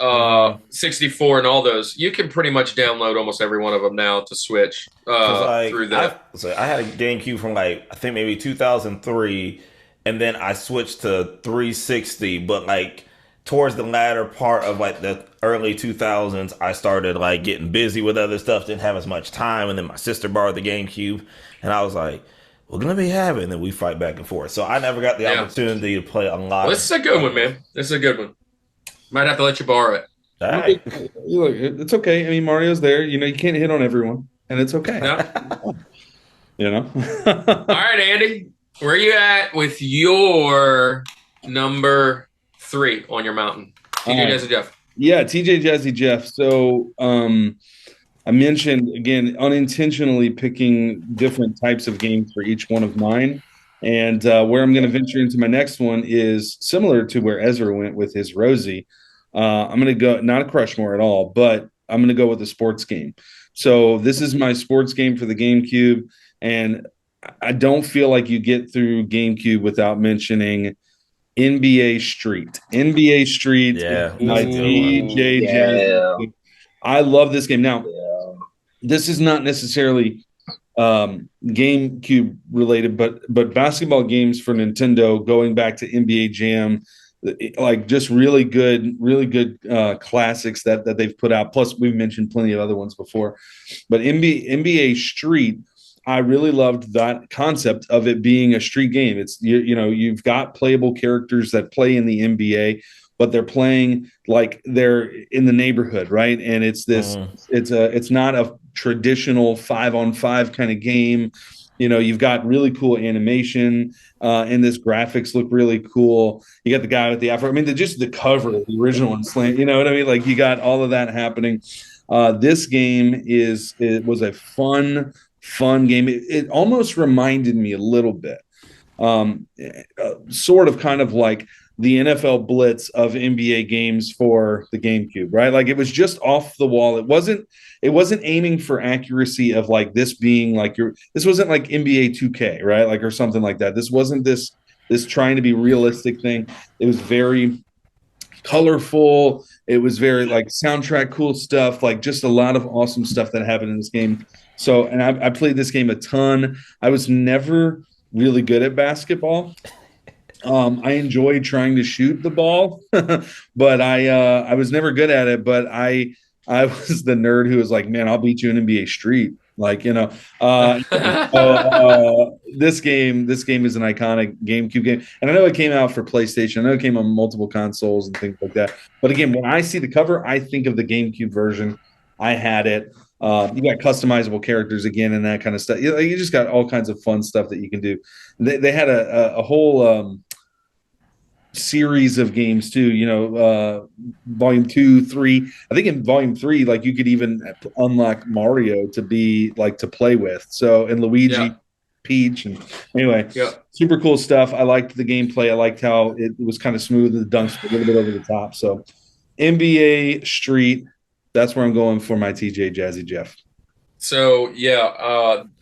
64, and all those. You can pretty much download almost every one of them now to Switch through that. I had a GameCube from I think maybe 2003, and then I switched to 360. But towards the latter part of the early 2000s, I started getting busy with other stuff, didn't have as much time, and then my sister borrowed the GameCube, and I was like, we're going to be having, and then we fight back and forth. So I never got the opportunity to play a lot. Well, this is a good one, man. This is a good one. Might have to let you borrow it. All right. It's okay. I mean, Mario's there. You can't hit on everyone, and it's okay. No. All right, Andy. Where are you at with your number 3 on your mountain? TJ Jazzy Jeff. Yeah, TJ Jazzy Jeff. So I mentioned, again, unintentionally picking different types of games for each one of mine. And where I'm going to venture into my next one is similar to where Ezra went with his Rosie. I'm going to go not a Rushmore at all, but I'm going to go with a sports game. So this is my sports game for the GameCube, and I don't feel like you get through GameCube without mentioning NBA Street. NBA Street Yeah, is my that's a good one. TJ Jazz. I love this game. Now, this is not necessarily GameCube related, but basketball games for Nintendo, going back to NBA Jam, like just really good classics that they've put out. Plus, we've mentioned plenty of other ones before, but NBA Street, I really loved that concept of it being a street game. It's you've got playable characters that play in the NBA, but they're playing like they're in the neighborhood, right? And it's this, it's not a traditional 5-on-5 kind of game. You've got really cool animation, and this graphics look really cool. You got the guy with the afro. I mean, just the cover of the original one, slant. You know what I mean? Like you got all of that happening. This game was a fun game. It almost reminded me a little bit, sort of kind of like the NFL Blitz of NBA games for the GameCube, right? Like it was just off the wall. It wasn't aiming for accuracy of like this being like this wasn't like NBA 2K, right? Like or something like that. This wasn't this trying to be realistic thing. It was very colorful. It was very like soundtrack, cool stuff, like just a lot of awesome stuff that happened in this game. So, and I played this game a ton. I was never really good at basketball. I enjoyed trying to shoot the ball, but I was never good at it. But I was the nerd who was like, man, I'll beat you in NBA Street. Like, this game is an iconic GameCube game. And I know it came out for PlayStation. I know it came on multiple consoles and things like that. But again, when I see the cover, I think of the GameCube version. I had it. You got customizable characters again and that kind of stuff. You just got all kinds of fun stuff that you can do. They had a whole series of games too, volume 2, 3. I think in volume 3, like you could even unlock Mario to be like to play with. So, and Luigi, Peach, and anyway, super cool stuff. I liked the gameplay. I liked how it was kind of smooth and the dunks were a little bit over the top. So NBA Street, that's where I'm going for my TJ Jazzy Jeff. So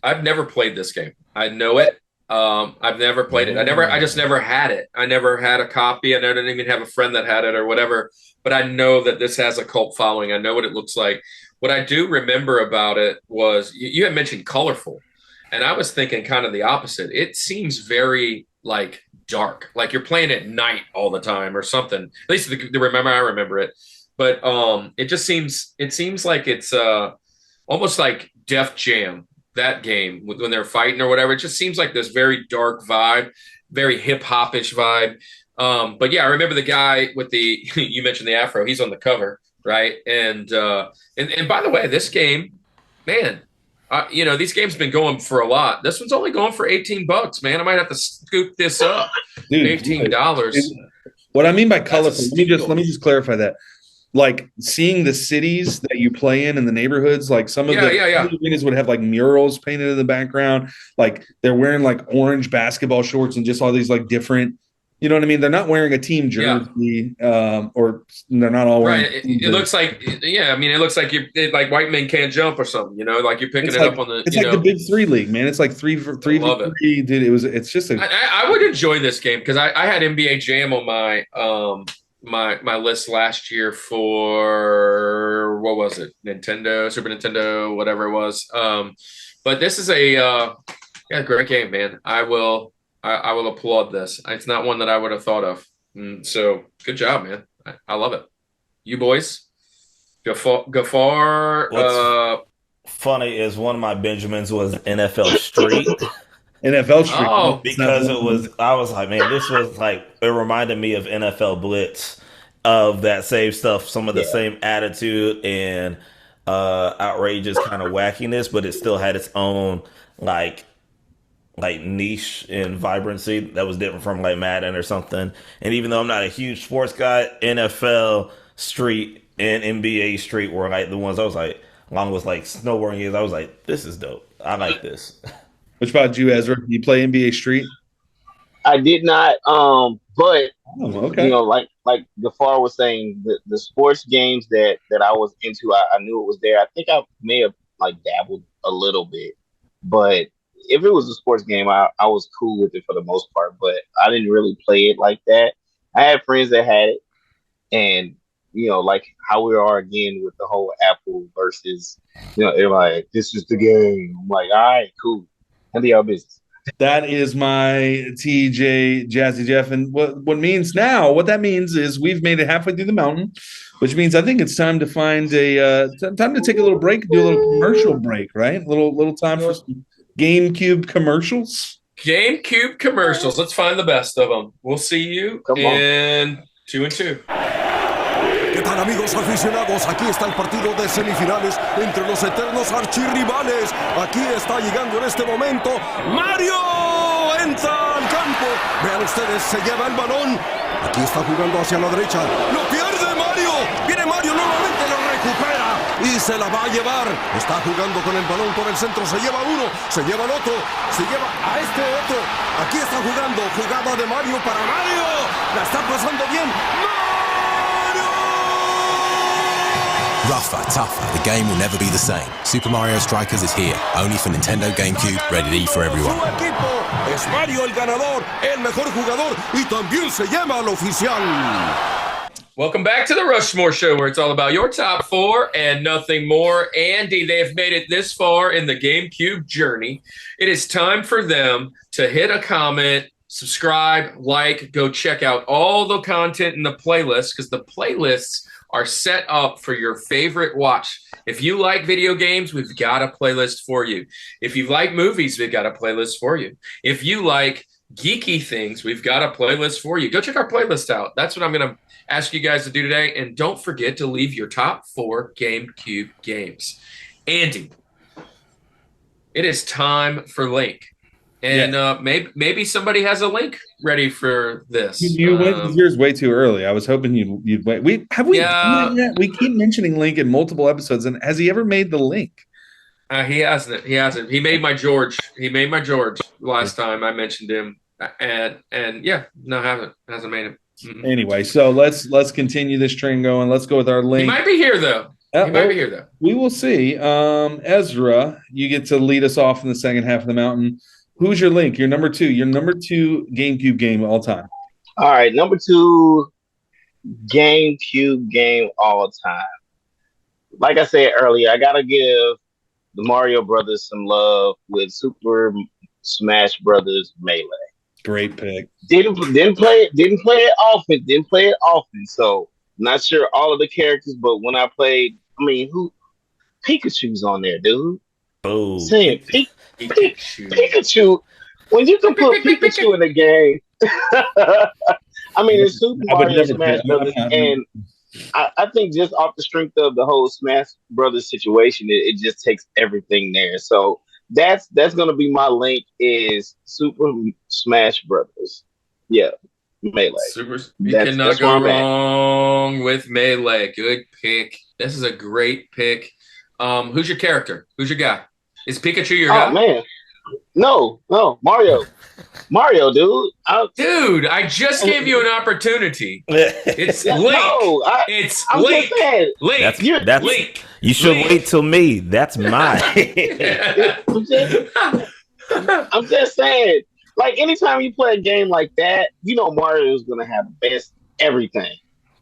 I've never played this game. I know it. I've never played it. I just never had it. I never had a copy. I didn't even have a friend that had it or whatever, but I know that this has a cult following. I know what it looks like. What I do remember about it was you had mentioned colorful, and I was thinking kind of the opposite. It seems very like dark, like you're playing at night all the time or something. At least I remember it, but it seems like it's almost like Def Jam, that game when they're fighting or whatever. It just seems like this very dark vibe, very hip hop-ish vibe. But yeah, I remember the guy with the you mentioned the afro. He's on the cover, right? And by the way, this game, man, these games have been going for a lot. This one's only going for $18, man. I might have to scoop this up. Dude, $18. What I mean by colorful, let me just clarify that. Like seeing the cities that you play in and the neighborhoods, like some of the arenas would have like murals painted in the background. Like they're wearing like orange basketball shorts and just all these like different, you know what I mean? They're not wearing a team jersey, or they're not all wearing. Right. It looks like, it looks like you're like White Men Can't Jump or something, like you're picking up on the. It's like the Big 3 League, man. It's like 3v3, dude. It's just I would enjoy this game because I had NBA Jam on my list last year for what was it? Super Nintendo, whatever it was. But this is a great game, man. I will applaud this. It's not one that I would have thought of. So good job, man. I love it. You boys, Gafar. What's funny is one of my Benjamins was NFL Street. NFL Street. Oh, because I was like, man, this was like, it reminded me of NFL Blitz, of that same stuff, some of the same attitude and outrageous kind of wackiness, but it still had its own like niche and vibrancy that was different from like Madden or something. And even though I'm not a huge sports guy, NFL Street and NBA Street were like the ones I was like, along with like snowboarding games, I was like, this is dope. I like this. Which about you, Ezra? You play NBA Street? I did not. But okay. like Gafar was saying, the sports games that I was into, I knew it was there. I think I may have like dabbled a little bit, but if it was a sports game, I was cool with it for the most part. But I didn't really play it like that. I had friends that had it, and like how we are again with the whole Apple versus, everybody like, this is the game. I'm like, all right, cool. Handle y'all business. That is my TJ Jazzy Jeff, and what that means is we've made it halfway through the mountain, which means I think it's time to find time to take a little break, do a little commercial break, right? Little time for some GameCube commercials. GameCube commercials. Let's find the best of them. We'll see you in 2 and 2. ¿Qué tal, amigos aficionados? Aquí está el partido de semifinales entre los eternos archirrivales. Aquí está llegando en este momento Mario. Entra al campo. Vean ustedes, se lleva el balón. Aquí está jugando hacia la derecha. Lo pierde Mario. Viene Mario nuevamente, lo recupera y se la va a llevar. Está jugando con el balón por el centro. Se lleva uno, se lleva el otro, se lleva a este otro. Aquí está jugando. Jugada de Mario para Mario. La está pasando bien. Rougher, tougher, the game will never be the same. Super Mario Strikers is here, only for Nintendo GameCube, rated E for everyone. Su equipo es Mario el ganador, el mejor jugador y también se llama al oficial. Welcome back to the Rushmore Show, where it's all about your top 4 and nothing more. Andy, they have made it this far in the GameCube journey. It is time for them to hit a comment, subscribe, like, go check out all the content in the playlist, because the playlists are set up for your favorite watch. If you like video games, we've got a playlist for you. If you like movies, we've got a playlist for you. If you like geeky things, we've got a playlist for you. Go check our playlist out. That's what I'm going to ask you guys to do today. And don't forget to leave your top 4 GameCube games. Andy, it is time for Link. And maybe somebody has a link ready for this. You went yours way too early. I was hoping you'd wait. We done that yet? We keep mentioning Link in multiple episodes, and has he ever made the Link? He hasn't. He made my George. He made my George last time I mentioned him, and hasn't made him. Mm-mm. Anyway, so let's continue this train going. Let's go with our Link. He might be here though. We will see. Ezra, you get to lead us off in the second half of the mountain. Who's your Link? Your number 2. Your number 2 GameCube game all time. All right, number 2 GameCube game all time. Like I said earlier, I gotta give the Mario Brothers some love with Super Smash Brothers Melee. Great pick. Didn't play it often. So not sure all of the characters, but when I played, Pikachu's on there, dude. Oh, saying Pikachu. When you can put Pikachu in the game, it's Super Mario Smash Brothers, and I think just off the strength of the whole Smash Brothers situation, it just takes everything there. So that's gonna be my Link is Super Smash Brothers. Yeah, Melee. You cannot go wrong with Melee. Good pick. This is a great pick. Who's your character? Who's your guy? Is Pikachu your guy? Oh, man. No, Mario. Mario, dude. Dude, I just gave you an opportunity. It's Link. I'm Link. Just saying. Link. That's Link. You should wait till me. That's mine. I'm just saying. Like, anytime you play a game like that, Mario is going to have best everything.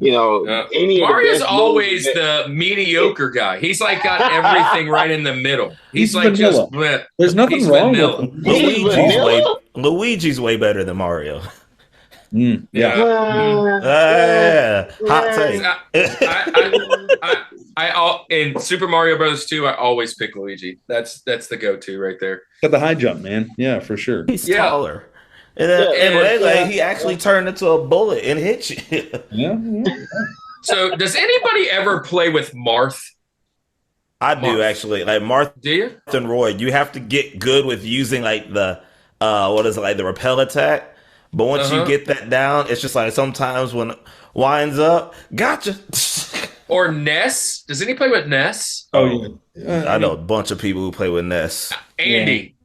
Mario's always the mediocre guy. He's like got everything right in the middle. He's like vanilla. There's nothing wrong with him. Luigi's way better than Mario. Yeah. Hot take. I in Super Mario Bros. 2, I always pick Luigi. That's the go-to right there. Got the high jump, man. Yeah, for sure. He's taller. And he actually turned into a bullet and hit you. Yeah. So, does anybody ever play with Marth? I do actually. Like Marth. Do you? And Roy, you have to get good with using like the the repel attack. But once you get that down, it's just like sometimes when it winds up, gotcha. Or Ness. Does anybody play with Ness? Oh yeah. I know a bunch of people who play with Ness. Andy.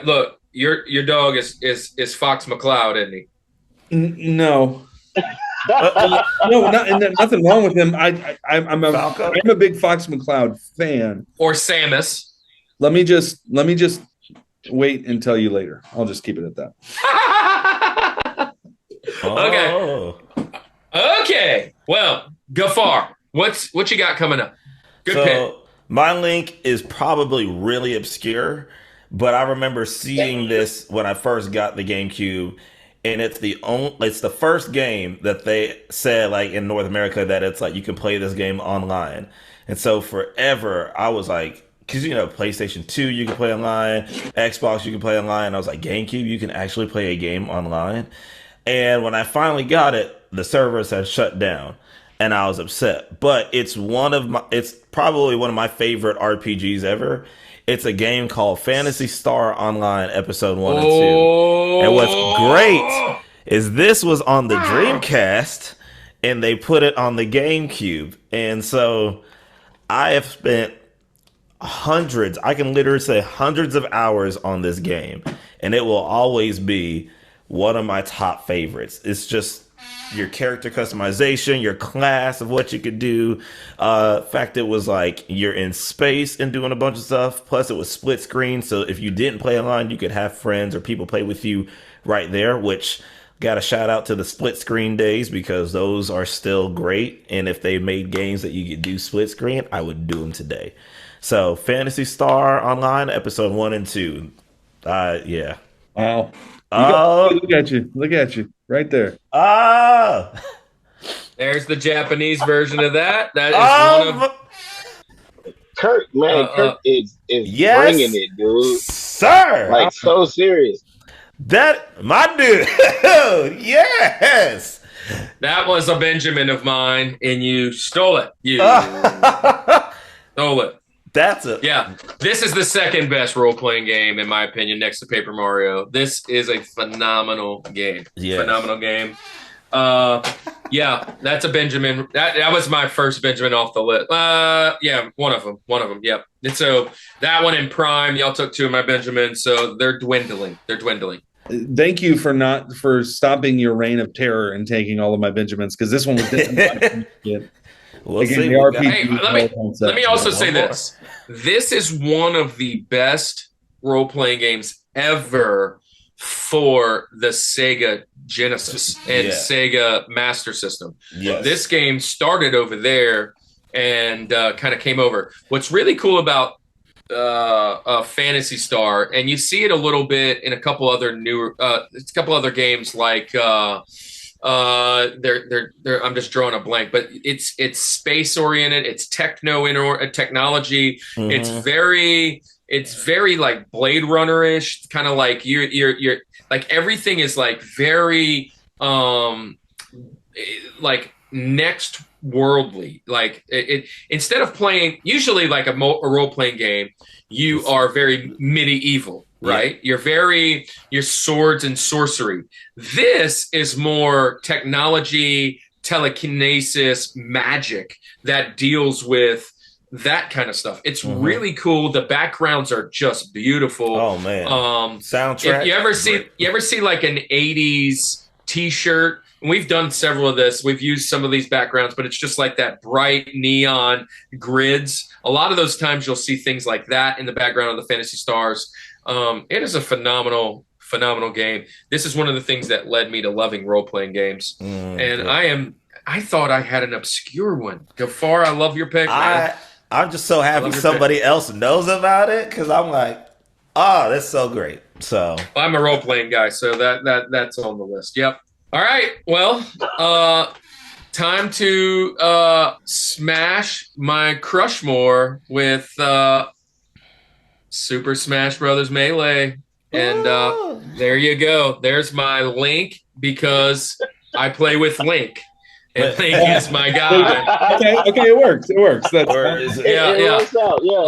Look. your dog is Fox McCloud, isn't he? No. No, nothing wrong with him. I'm a big Fox McCloud fan. Or Samus. Let me just wait and tell you later. I'll just keep it at that. Okay. Well, Gafar, what you got coming up? Good pick. My link is probably really obscure, but I remember seeing this when I first got the GameCube, and it's the first game that they said, like, in North America, that it's like you can play this game online. And so forever I was like, because PlayStation 2 you can play online, Xbox you can play online. I was like, GameCube you can actually play a game online. And when I finally got it, the servers had shut down, and I was upset. But it's probably one of my favorite RPGs ever. It's a game called Phantasy Star Online Episode 1 and 2. And what's great is this was on the Dreamcast, and they put it on the GameCube. And so I have spent I can literally say hundreds of hours on this game, and it will always be one of my top favorites. It's just your character customization, your class of what you could do. Fact, it was like you're in space and doing a bunch of stuff. Plus, it was split screen, so if you didn't play online, you could have friends or people play with you right there, which got a shout out to the split screen days, because those are still great. And if they made games that you could do split screen, I would do them today. So Phantasy Star Online Episode 1 and 2. Yeah. Wow. Look at you right there. There's the Japanese version of that. That is one of Kurt, man. Kurt is yes, bringing it, dude. Sir. Like, so serious. That my dude. Yes. That was a Benjamin of mine, and you stole it. You stole it. Yeah. This is the second best role-playing game, in my opinion, next to Paper Mario. This is a phenomenal game. Yes. Phenomenal game. Yeah, that's a Benjamin. That was my first Benjamin off the list. Yeah, one of them. Yep. And so that one in Prime, y'all took two of my Benjamins, so they're dwindling. Thank you for stopping your reign of terror and taking all of my Benjamins, because this one was different. Let me also say this. This is one of the best role-playing games ever for the Sega Genesis and Sega Master System. Yes. This game started over there and kind of came over. What's really cool about Phantasy Star, and you see it a little bit in a couple other games like I'm just drawing a blank, but it's space oriented, it's technology. Mm-hmm. It's very like Blade Runner-ish, kind of like you're like everything is like very like next worldly. Like it instead of playing usually like a role-playing game, you are very medieval. Right? Yeah. You're swords and sorcery. This is more technology, telekinesis, magic that deals with that kind of stuff. It's really cool. The backgrounds are just beautiful. Oh man. Soundtrack. If you ever see like an 80s t-shirt, and we've done several of this. We've used some of these backgrounds, but it's just like that bright neon grids. A lot of those times you'll see things like that in the background of the Phantasy Stars. It is a phenomenal game. This is one of the things that led me to loving role-playing games. I thought I had an obscure one. Gafar, I love your pick, man. I'm just so happy somebody else knows about it, because I'm like, that's so great. So I'm a role-playing guy, so that's on the list. Yep. All right. Well, time to smash my Crushmore with Super Smash Brothers Melee. And there you go. There's my Link, because I play with Link. And Link is my guy. Okay, it works. It works. That's it works out, yeah.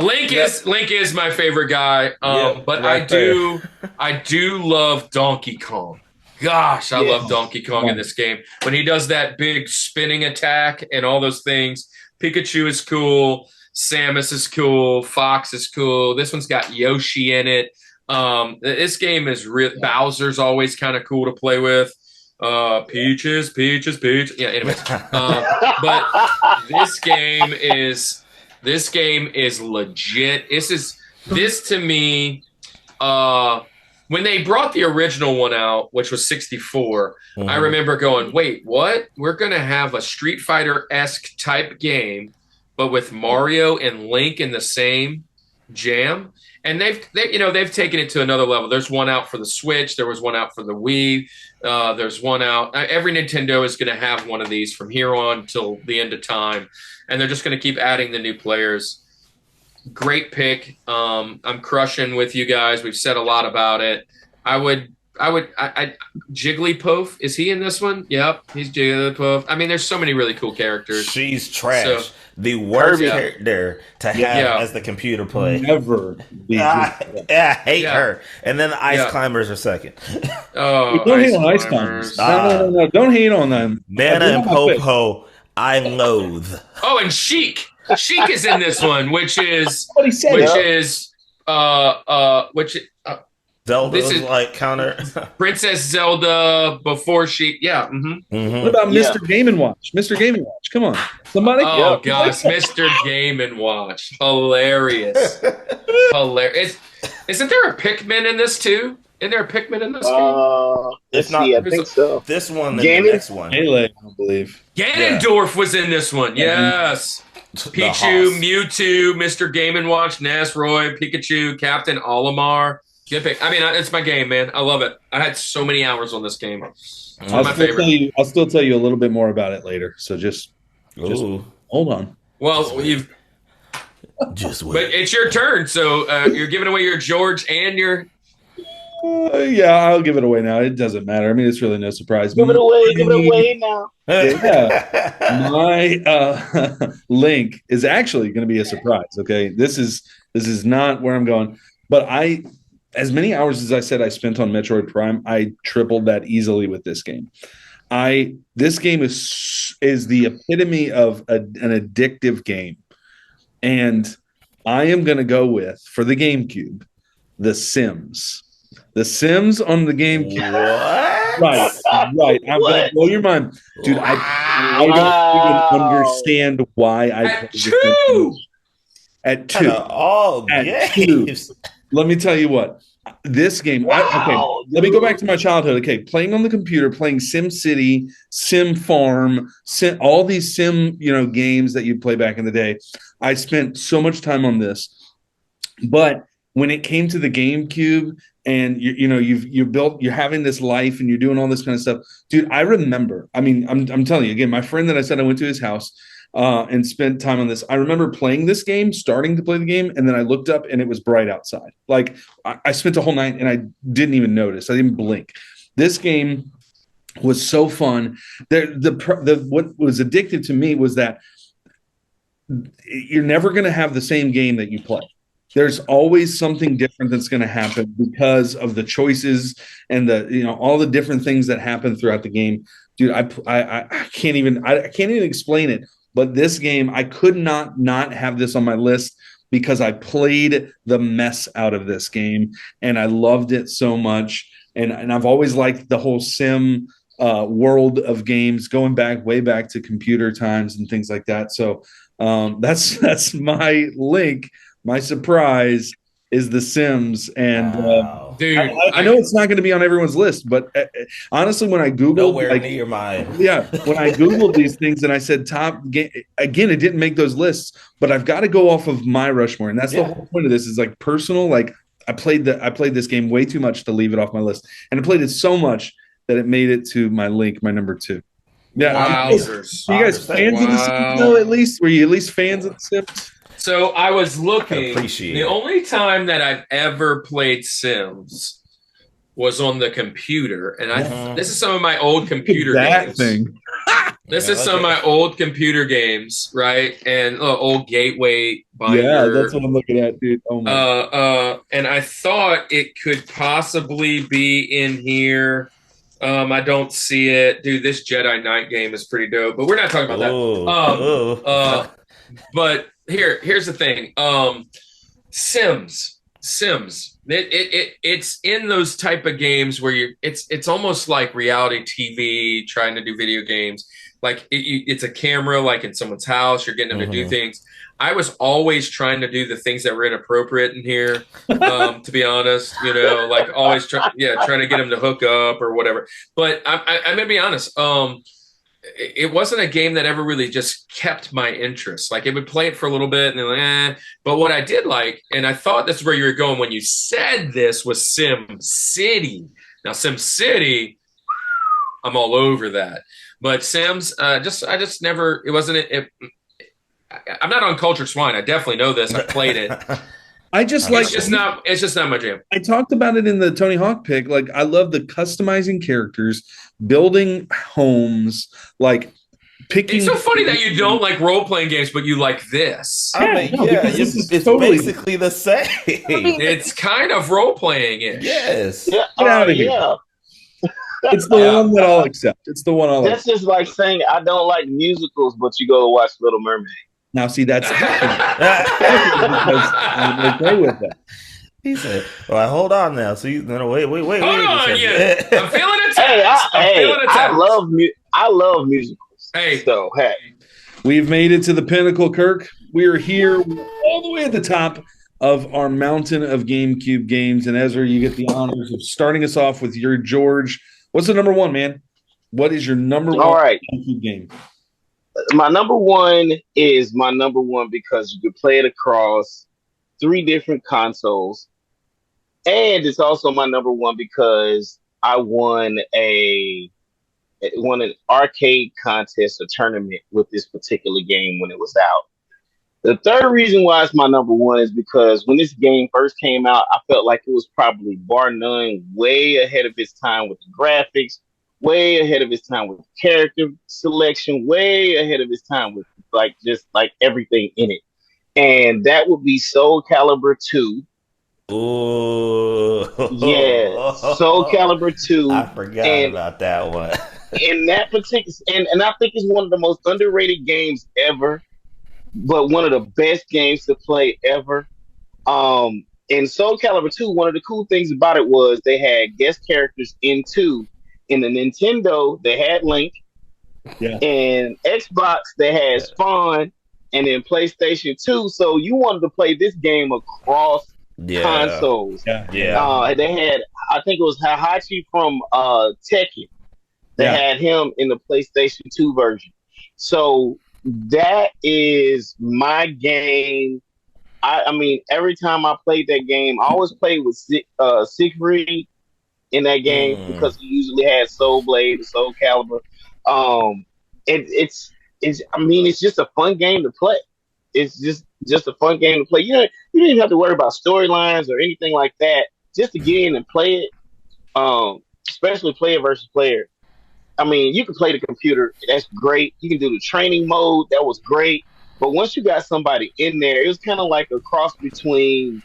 Link is my favorite guy. But I do love Donkey Kong. Gosh, I love Donkey Kong in this game. When he does that big spinning attack and all those things, Pikachu is cool. Samus is cool. Fox is cool. This one's got Yoshi in it. This game is real. Bowser's always kind of cool to play with. Peaches. Yeah. Anyways, but this game is legit. This to me. When they brought the original one out, which was 64, I remember going, "Wait, what? We're gonna have a Street Fighter-esque type game, but with Mario and Link in the same jam." And they've taken it to another level. There's one out for the Switch. There was one out for the Wii. There's one out. Every Nintendo is going to have one of these from here on till the end of time, and they're just going to keep adding the new players. Great pick. I'm crushing with you guys. We've said a lot about it. Jigglypuff, is he in this one? Yep, he's Jigglypuff. I mean, there's so many really cool characters. She's trash. So, the worst character to have as the computer play. Never be. I hate her. And then the Ice Climbers are second. Oh, don't hate on Ice Climbers. No. Don't hate on them. Nana and Popo, I loathe. Oh, and Sheik. Sheik is in this one, which is Zelda is like counter Princess Zelda before she What about Mr. Game & Watch? Mr. Game & Watch, come on. Somebody. Oh gosh, Mr. Game & Watch. Hilarious. Isn't there a Pikmin in this too? Isn't there a Pikmin in this game? It's not. I think so. This one and the next one. Melee, I believe. Ganondorf was in this one. Yes. Pichu, Mewtwo, Mr. Game & Watch, Nasroy, Pikachu, Captain Olimar. Good pick. I mean, it's my game, man. I love it. I had so many hours on this game. It's my favorite. I'll still tell you a little bit more about it later. So just hold on. Well, you've just wait. But it's your turn. So you're giving away your George and your. Yeah, I'll give it away now. It doesn't matter. I mean, it's really no surprise. Give it away now. Yeah. My link is actually going to be a surprise. Okay, this is not where I'm going, but as many hours as I said I spent on Metroid Prime, I tripled that easily with this game. This game is the epitome of an addictive game, and I am going to go with, for the GameCube, The Sims. The Sims on the GameCube. What? Right. I'm going to blow your mind. Dude, I don't even understand why I played two. At two. At two. Let me tell you what. This game, let me go back to my childhood. Okay, playing on the computer, playing Sim City, Sim Farm, all these Sim, games that you play back in the day. I spent so much time on this. But when it came to the GameCube, and you're having this life and you're doing all this kind of stuff, dude. I remember. I mean, I'm telling you again. My friend that I said I went to his house and spent time on this. I remember playing this game, starting to play the game, and then I looked up and it was bright outside. Like I spent the whole night and I didn't even notice. I didn't blink. This game was so fun. What was addictive to me was that you're never going to have the same game that you play. There's always something different that's going to happen because of the choices and all the different things that happen throughout the game. Dude, I can't even explain it. But this game, I could not have this on my list because I played the mess out of this game and I loved it so much. And I've always liked the whole sim world of games, going way back to computer times and things like that. So that's my link. My surprise is The Sims, and dude, I know it's not going to be on everyone's list, but honestly, when I googled, nowhere near mine. Yeah, when I googled these things and I said top game, again, it didn't make those lists, but I've got to go off of my Rushmore, and that's the whole point of this. Is like personal. Like I played this game way too much to leave it off my list, and I played it so much that it made it to my link, my number 2. Yeah, you guys fans of The Sims? Though, at least were you at least fans of The Sims? So I was looking. The only time that I've ever played Sims was on the computer, and this is some of my old computer games. This is some of my old computer games, right? And old Gateway binder. Yeah, that's what I'm looking at, dude. Oh my. And I thought it could possibly be in here. I don't see it, dude. This Jedi Knight game is pretty dope, but we're not talking about that. But here's the thing. Sims. Sims. It's in those type of games where it's almost like reality TV trying to do video games. Like it's a camera, like in someone's house. You're getting them to do things. I was always trying to do the things that were inappropriate in here. To be honest, like always trying to get them to hook up or whatever. But I'm gonna be honest. It wasn't a game that ever really just kept my interest. Like, it would play it for a little bit and then like, But what I did like, and I thought this is where you were going when you said this, was Sim City. Now, Sim City, I'm all over that. But Sims, I just never. It wasn't. I'm not uncultured swine. I definitely know this. I played it. It's just not my jam. I talked about it in the Tony Hawk pick. Like, I love the customizing characters, building homes, like picking. It's so funny that you don't like role playing games, but you like this. It's totally basically the same. It's kind of role playing it. Yes. Get out of here. Yeah. It's the one that I'll accept. It's the one I'll That's accept. just like saying I don't like musicals, but you go to watch Little Mermaid. Now, see, that's because I'm okay with that. He said, "All right, hold on now. So wait. Hold on, yeah. I'm feeling attacked. I love musicals. Hey, so hey, we've made it to the pinnacle, Kirk. We are here all the way at the top of our mountain of GameCube games, and Ezra, you get the honors of starting us off with your George. What's the number one, man? What is your number one GameCube game? My number one is my number one because you can play it across 3 different consoles. And it's also my number one because I won an arcade contest, a tournament with this particular game when it was out. The third reason why it's my number one is because when this game first came out, I felt like it was probably bar none way ahead of its time with the graphics, way ahead of its time with character selection, way ahead of its time with just everything in it. And that would be Soul Calibur 2. Ooh. Yeah, Soul Calibur 2. I forgot about that one. In that particular, and I think it's one of the most underrated games ever, but one of the best games to play ever. In Soul Calibur 2, one of the cool things about it was they had guest characters in 2. In the Nintendo, they had Link. Yeah. In Xbox, they had Spawn. And in PlayStation 2, so you wanted to play this game across consoles. Yeah. They had, I think it was Hahachi from Tekken. They had him in the PlayStation 2 version. So that is my game. I mean, every time I played that game, I always played with Siegfried in that game because he usually had Soul Blade and Soul Calibur. It's just a fun game to play. It's just a fun game to play. You don't even have to worry about storylines or anything like that. Just to get in and play it, especially player versus player. I mean, you can play the computer. That's great. You can do the training mode. That was great. But once you got somebody in there, it was kind of like a cross between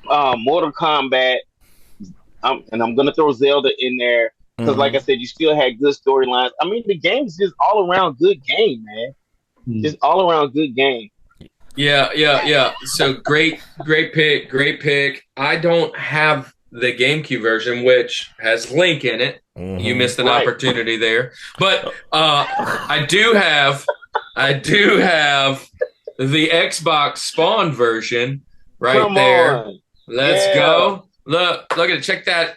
Mortal Kombat, and I'm going to throw Zelda in there. Because, like I said, you still had good storylines. I mean, the game's just all around good game, man. Just all around good game. Yeah. So great pick. I don't have the GameCube version, which has Link in it. You missed an opportunity there. But I do have the Xbox Spawn version right there. Let's go. Look at it. Check that.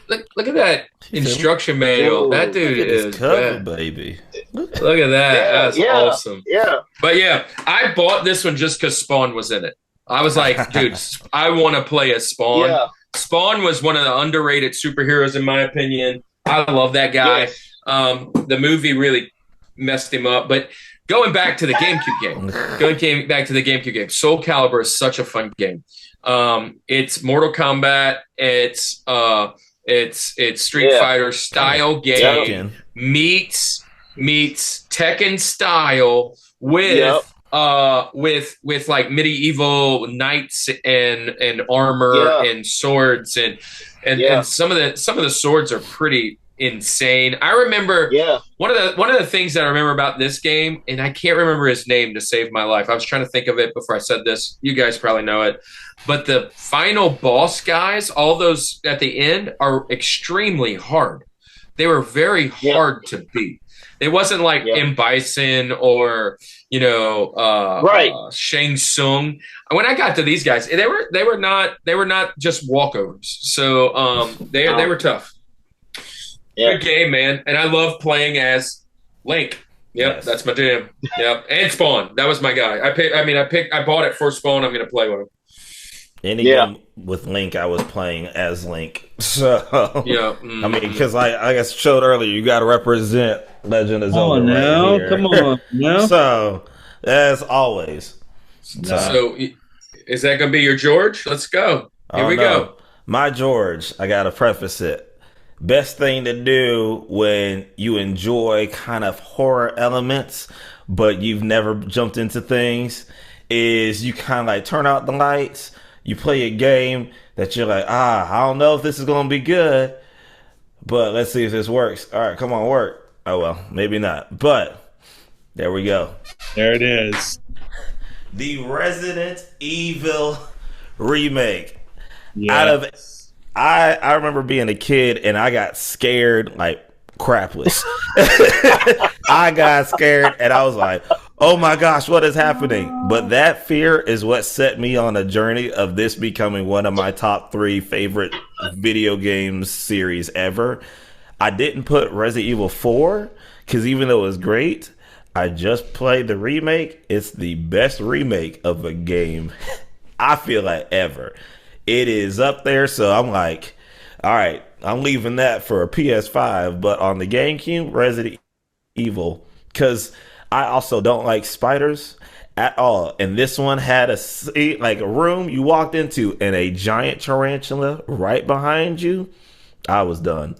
Look at that instruction manual. That dude is cover, baby. Look at that. That's awesome. Yeah. But yeah, I bought this one just because Spawn was in it. I was like, dude, I want to play as Spawn. Yeah. Spawn was one of the underrated superheroes, in my opinion. I love that guy. Yes. The movie really messed him up. But going back to the GameCube game, Soul Calibur is such a fun game. It's Mortal Kombat. It's Street Fighter style game meets Tekken style with like medieval knights and armor and swords and some of the swords are pretty insane. I remember one of the things that I remember about this game, and I can't remember his name to save my life. I was trying to think of it before I said this. You guys probably know it. But the final boss guys, all those at the end, are extremely hard. They were very hard to beat. It wasn't like M. Bison or Shang Tsung. When I got to these guys, they were not just walkovers. So they were tough. Yeah. Good game, man. And I love playing as Link. Yep, that's my jam. Yep, and Spawn. That was my guy. I bought it for Spawn. I'm going to play with him. Any game with Link, I was playing as Link. So I mean, because I guess showed earlier, you got to represent Legend of Zelda. Come on, now. So as always. So is that going to be your George? Let's go. Here we go. My George. I got to preface it. Best thing to do when you enjoy kind of horror elements, but you've never jumped into things, is you kind of like turn out the lights. You play a game that you're like, I don't know if this is going to be good, but let's see if this works. All right, come on, work. Oh, well, maybe not. But there we go. There it is. The Resident Evil remake. Yes. I remember being a kid and I got scared like crapless. I got scared and I was like, oh my gosh, what is happening? But that fear is what set me on a journey of this becoming one of my top 3 favorite video games series ever. I didn't put Resident Evil 4 because even though it was great, I just played the remake. It's the best remake of a game I feel like ever. It is up there, so I'm like, all right, I'm leaving that for a PS5. But on the GameCube, Resident Evil, because I also don't like spiders at all. And this one had a room you walked into and a giant tarantula right behind you. I was done.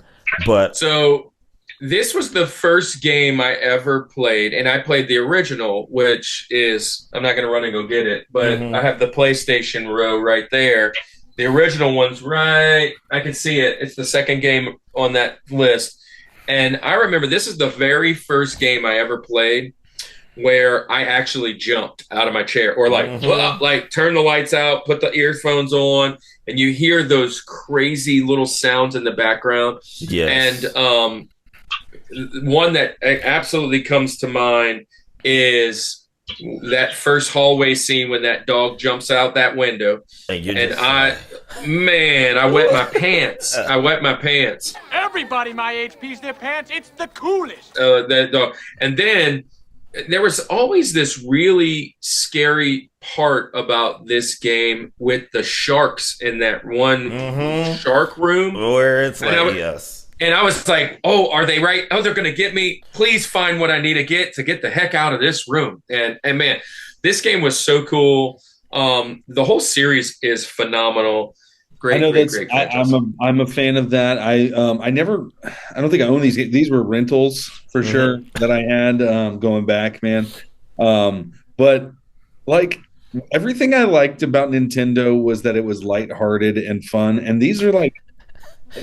But so this was the first game I ever played, and I played the original, which is, I'm not going to run and go get it, but I have the PlayStation row right there. The original one's right. I can see it. It's the second game on that list. And I remember this is the very first game I ever played where I actually jumped out of my chair or like turn the lights out, put the earphones on, and you hear those crazy little sounds in the background. Yes. And one that absolutely comes to mind is that first hallway scene when that dog jumps out that window. And I wet my pants. I wet my pants. Everybody my age pees their pants. It's the coolest. That dog. And then there was always this really scary part about this game with the sharks in that one shark room. Where it's like, yes. And I was like, oh, are they right? Oh, they're going to get me. Please find what I need to get the heck out of this room. And man, this game was so cool. The whole series is phenomenal. Great. I'm a fan of that. I don't think I own these. These were rentals for sure that I had going back, man. But like everything I liked about Nintendo was that it was lighthearted and fun. And these are like,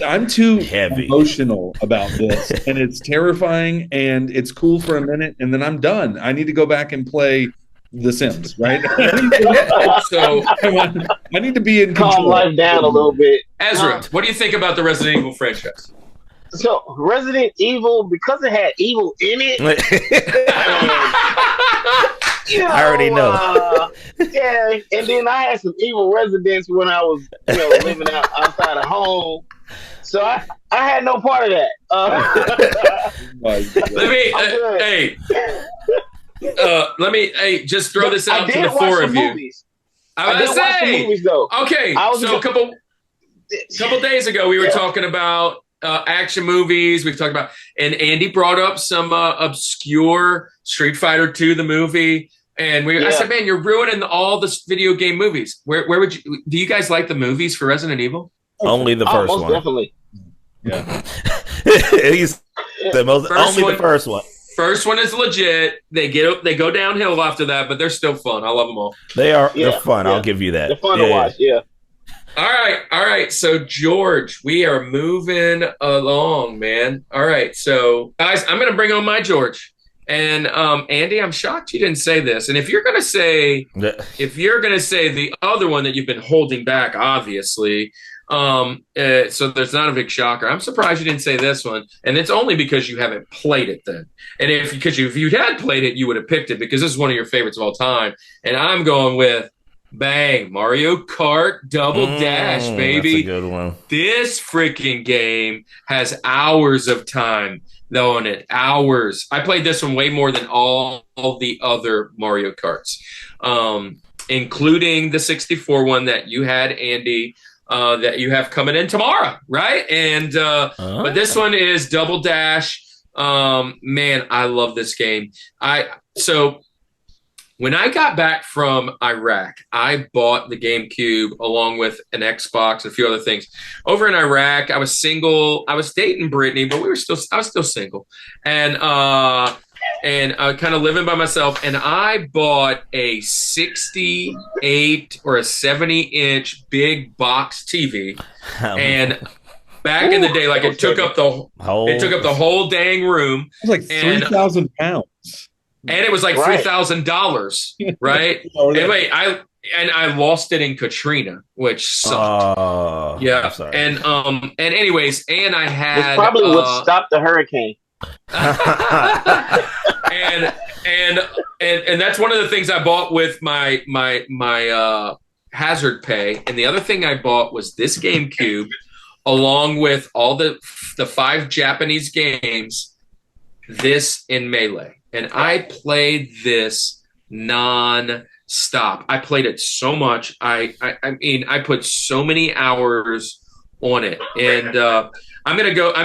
I'm too emotional about this, and it's terrifying, and it's cool for a minute, and then I'm done. I need to go back and play The Sims, right? So I need to be in control. Calm life down a little bit. Ezra, what do you think about the Resident Evil franchise? So Resident Evil, because it had evil in it. I already know. Yeah, and then I had some evil residents when I was, living outside of home. So I had no part of that. Let me just throw this out to the 4 of you. Movies. I did watch the movies though. Okay, so a couple days ago we were talking about action movies. We've talked about, and Andy brought up some obscure Street Fighter 2, the movie. And I said, man, you're ruining all the video game movies. Where would you? Do you guys like the movies for Resident Evil? Only the first one. Definitely. Yeah. He's the first one. First one is legit. They go downhill after that, but they're still fun. I love them all. They're fun. I'll give you that. They're fun to watch. Yeah. All right. So George, we are moving along, man. All right, so guys, I'm gonna bring on my George. And Andy, I'm shocked you didn't say this. And if you're gonna say the other one that you've been holding back, obviously, so there's not a big shocker. I'm surprised you didn't say this one, and it's only because you haven't played it then. And if you had played it, you would have picked it because this is one of your favorites of all time. And I'm going with bang, Mario Kart Double Dash, baby. That's a good one. This freaking game has hours of time on it. Hours. I played this one way more than all the other Mario Karts, including the 64 one that you had, Andy, that you have coming in tomorrow, right? And but this one is Double Dash. Man, I love this game. So when I got back from Iraq, I bought the GameCube along with an Xbox, a few other things. Over in Iraq, I was single. I was dating Brittany, but I was still single, and kind of living by myself. And I bought a 68 or a 70-inch big box TV, and back in the day, like it took up the whole dang room. It was like 3,000 pounds. And it was like $3,000, right? Anyway, I lost it in Katrina, which sucked. Yeah, and anyways, and I had it probably would stop the hurricane. and that's one of the things I bought with my hazard pay. And the other thing I bought was this GameCube, along with all the 5 Japanese games. This in Melee. And I played this non-stop. I played it so much. I mean, I put so many hours on it. And I'm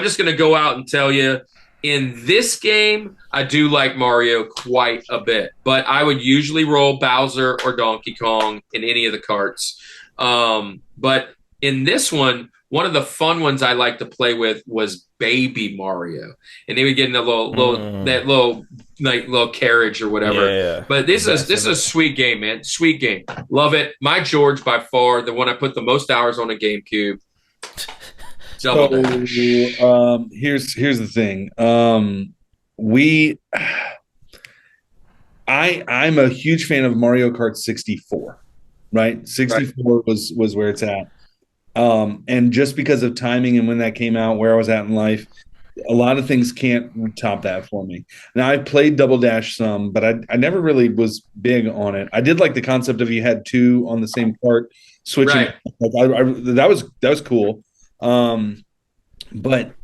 just gonna go out and tell you, in this game, I do like Mario quite a bit. But I would usually roll Bowser or Donkey Kong in any of the carts. But in this one of the fun ones I like to play with was Baby Mario, and they would get in a little carriage or whatever. Yeah. But this is a sweet game, man. Sweet game. Love it. My George, by far, the one I put the most hours on a GameCube. Here's the thing. I'm a huge fan of Mario Kart 64. Right, 64 was where it's at. And just because of timing and when that came out, where I was at in life, a lot of things can't top that for me. Now, I played Double Dash some, but I never really was big on it. I did like the concept of you had 2 on the same cart switching. Right. Like that was cool. But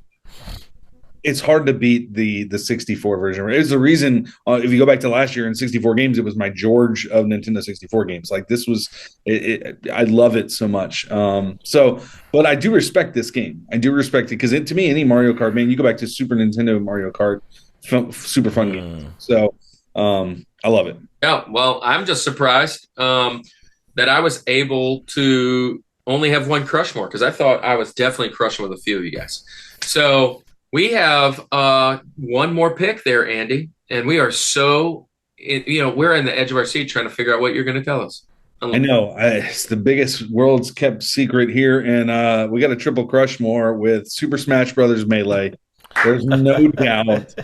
it's hard to beat the 64 version. It's the reason, if you go back to last year in 64 games, it was my George of Nintendo 64 games. Like this was, I love it so much. But I do respect this game. I do respect it because to me, any Mario Kart, man, you go back to Super Nintendo Mario Kart, super fun game. So I love it. Yeah, well, I'm just surprised that I was able to only have one Crushmore because I thought I was definitely crushing with a few of you guys. So we have one more pick there, Andy, and we are we're in the edge of our seat trying to figure out what you're going to tell us. I know. It's the biggest world's kept secret here, and we got a triple Crushmore with Super Smash Brothers Melee. There's no doubt.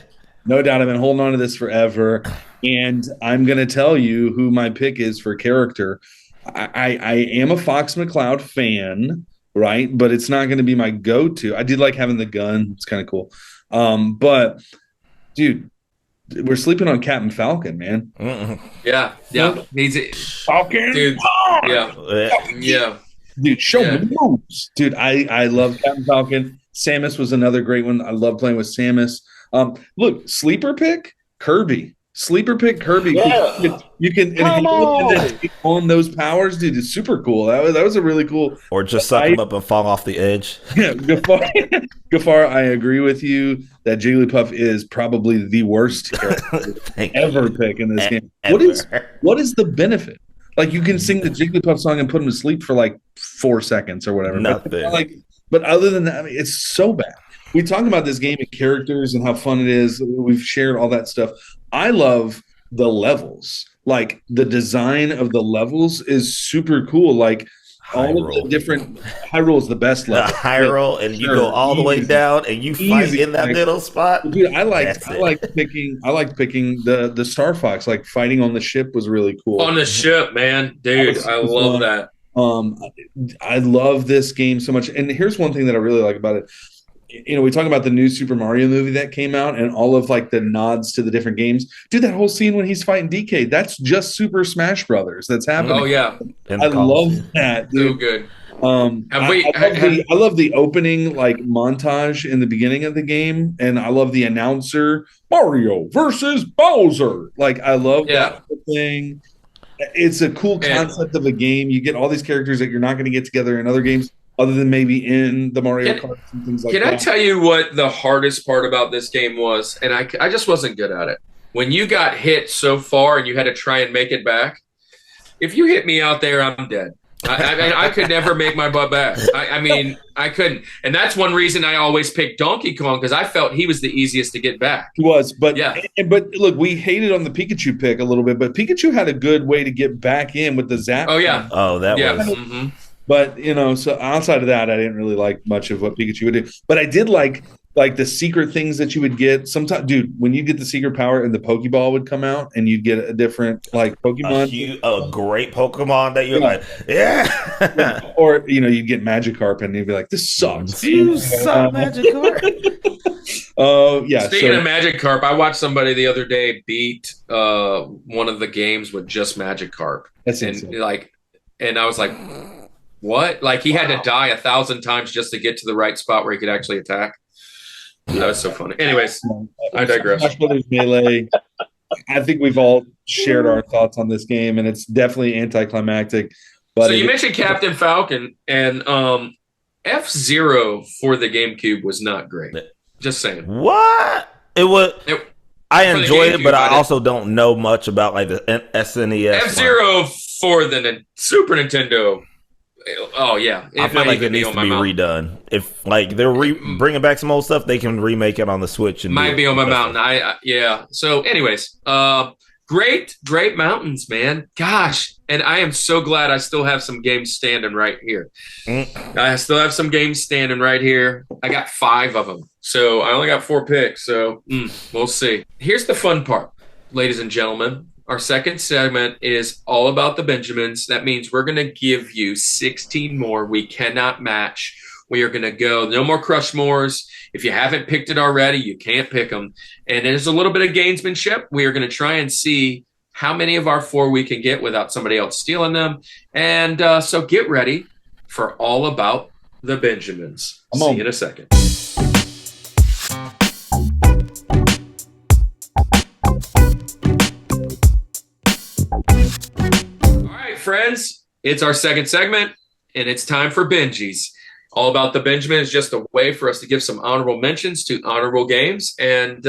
No doubt I've been holding on to this forever, and I'm going to tell you who my pick is for character. I am a Fox McCloud fan, right? But it's not going to be my go-to. I did like having the gun. It's kind of cool. But, dude, we're sleeping on Captain Falcon, man. Yeah. Needs it. Falcon? Dude, yeah. Dude, show me moves. Dude, I love Captain Falcon. Samus was another great one. I love playing with Samus. Look, sleeper pick, Kirby. Sleeper pick Kirby. Yeah. You can take on those powers, dude. It's super cool. That was a really cool. Or just suck him up and fall off the edge. Yeah, Gafar, I agree with you that Jigglypuff is probably the worst character ever pick in this game. What is the benefit? Like you can sing the Jigglypuff song and put him to sleep for like 4 seconds or whatever. Nothing. But other than that, I mean, it's so bad. We talk about this game and characters and how fun it is. We've shared all that stuff. I love the levels. Like the design of the levels is super cool. Like all of the different Hyrule is the best level. Hyrule, and you go all the way down, and you fight in that middle spot. Dude, I liked picking the Star Fox. Like fighting on the ship was really cool. On the ship, man, dude, I love that. I love this game so much. And here's one thing that I really like about it. You know, we talk about the new Super Mario movie that came out and all of like the nods to the different games. Dude, that whole scene when he's fighting DK, that's just Super Smash Brothers that's happening. Oh yeah. I love that, dude. So good. I love the opening like montage in the beginning of the game, and I love the announcer Mario versus Bowser. Like I love that thing. It's a cool concept of a game. You get all these characters that you're not going to get together in other games, other than maybe in the Mario Kart and things like that. Can I tell you what the hardest part about this game was? And I just wasn't good at it. When you got hit so far and you had to try and make it back, if you hit me out there, I'm dead. I could never make my butt back. I mean, I couldn't. And that's one reason I always picked Donkey Kong, because I felt he was the easiest to get back. He was, but but look, we hated on the Pikachu pick a little bit, but Pikachu had a good way to get back in with the zap. Oh, yeah. Oh, that was. Mm-hmm. But, you know, so outside of that, I didn't really like much of what Pikachu would do. But I did like the secret things that you would get. Sometimes, dude, when you get the secret power and the Pokeball would come out and you'd get a different, like, Pokemon. A great Pokemon that you're like, yeah. Or, you know, you'd get Magikarp and you'd be like, this sucks. You suck, Magikarp. Oh, yeah. Speaking of Magikarp, I watched somebody the other day beat one of the games with just Magikarp. That's insane. And I was like, what? Like he had to die 1,000 times just to get to the right spot where he could actually attack. That was so funny. Anyways, I digress. Smash Brothers Melee. I think we've all shared our thoughts on this game, and it's definitely anticlimactic. But so you mentioned Captain Falcon, and F-Zero for the GameCube was not great. Just saying. What? I enjoyed it, but I also don't know much about like the SNES. F-Zero for the Super Nintendo. Oh yeah, I feel like it needs to be redone. If like they're bringing back some old stuff, they can remake it on the Switch. And might be on my mountain. Yeah. So, anyways, great mountains, man. Gosh, and I am so glad I still have some games standing right here. I still have some games standing right here. I got 5 of them, so I only got 4 picks. So we'll see. Here's the fun part, ladies and gentlemen. Our second segment is all about the Benjamins. That means we're going to give you 16 more we cannot match. We are going to go no more Crushmores. If you haven't picked it already, you can't pick them. And there's a little bit of gamesmanship. We are going to try and see how many of our 4 we can get without somebody else stealing them. And so get ready for all about the Benjamins. See you in a second. Friends, it's our second segment, and it's time for Benjis. All About the Benjamin is just a way for us to give some honorable mentions to honorable games, and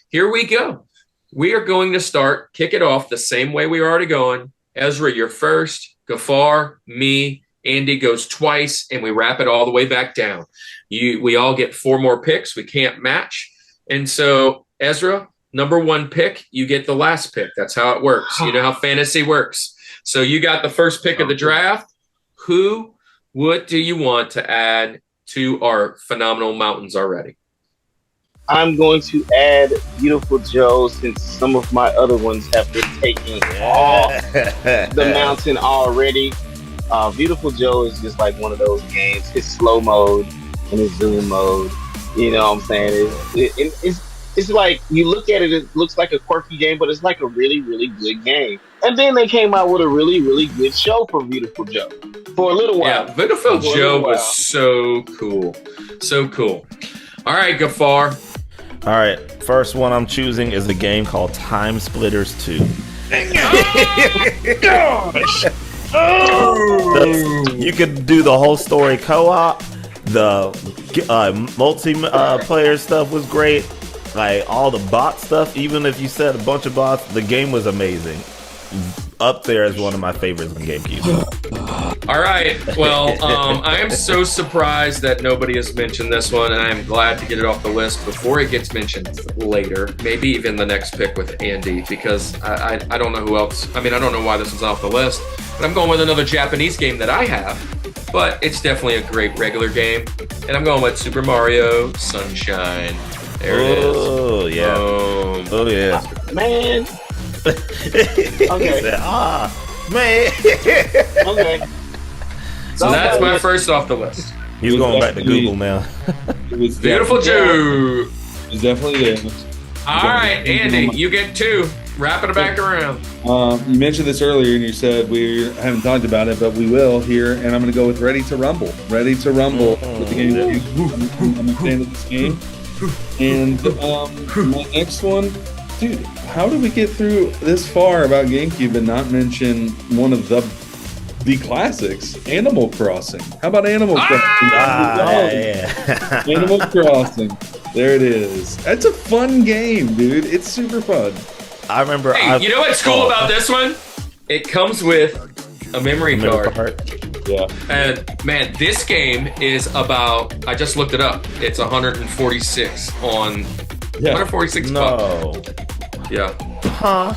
here we go. We are going to kick it off the same way we are already going. Ezra, you're first. Gafar, me, Andy goes twice, and we wrap it all the way back down. We all get 4 more picks. We can't match, and so Ezra, number 1 pick, you get the last pick. That's how it works. You know how fantasy works. So you got the first pick of the draft. What do you want to add to our phenomenal mountains already? I'm going to add Beautiful Joe, since some of my other ones have been taken off the mountain already. Beautiful Joe is just like one of those games. It's slow mode and it's zoom mode. You know what I'm saying? It's like, you look at it, it looks like a quirky game, but it's like a really, really good game. And then they came out with a really, really good show for Beautiful Joe for a little while. Yeah, Beautiful Joe was so cool. So cool. All right, Gafar. All right, first one I'm choosing is a game called Time Splitters 2. Gosh! You could do the whole story co-op. The multiplayer stuff was great. Like all the bot stuff, even if you said a bunch of bots, the game was amazing. Up there as one of my favorites on GameCube. All right. Well, I am so surprised that nobody has mentioned this one, and I am glad to get it off the list before it gets mentioned later. Maybe even the next pick with Andy, because I don't know who else. I mean, I don't know why this is off the list, but I'm going with another Japanese game that I have, but it's definitely a great regular game, and I'm going with Super Mario Sunshine. There it is. Oh, yeah. Oh, yeah. Man. Okay. Man. Okay. So that's my first off the list. He's going back to Google now. It was Beautiful Joe. It was definitely there. All right, Andy, you get 2. Wrapping it back around. You mentioned this earlier, and you said we haven't talked about it, but we will here. And I'm going to go with Ready to Rumble. Ready to Rumble with the game. I'm a fan of this game. And my next one, dude, how did we get through this far about GameCube and not mention one of the classics, Animal Crossing? How about Animal Crossing? Yeah. Animal Crossing. There it is. That's a fun game, dude. It's super fun. I remember. Hey, you know what's cool about this one? It comes with a memory card. Yeah. And man, this game is about, I just looked it up. It's 146 on 146 bucks. Yeah. Huh?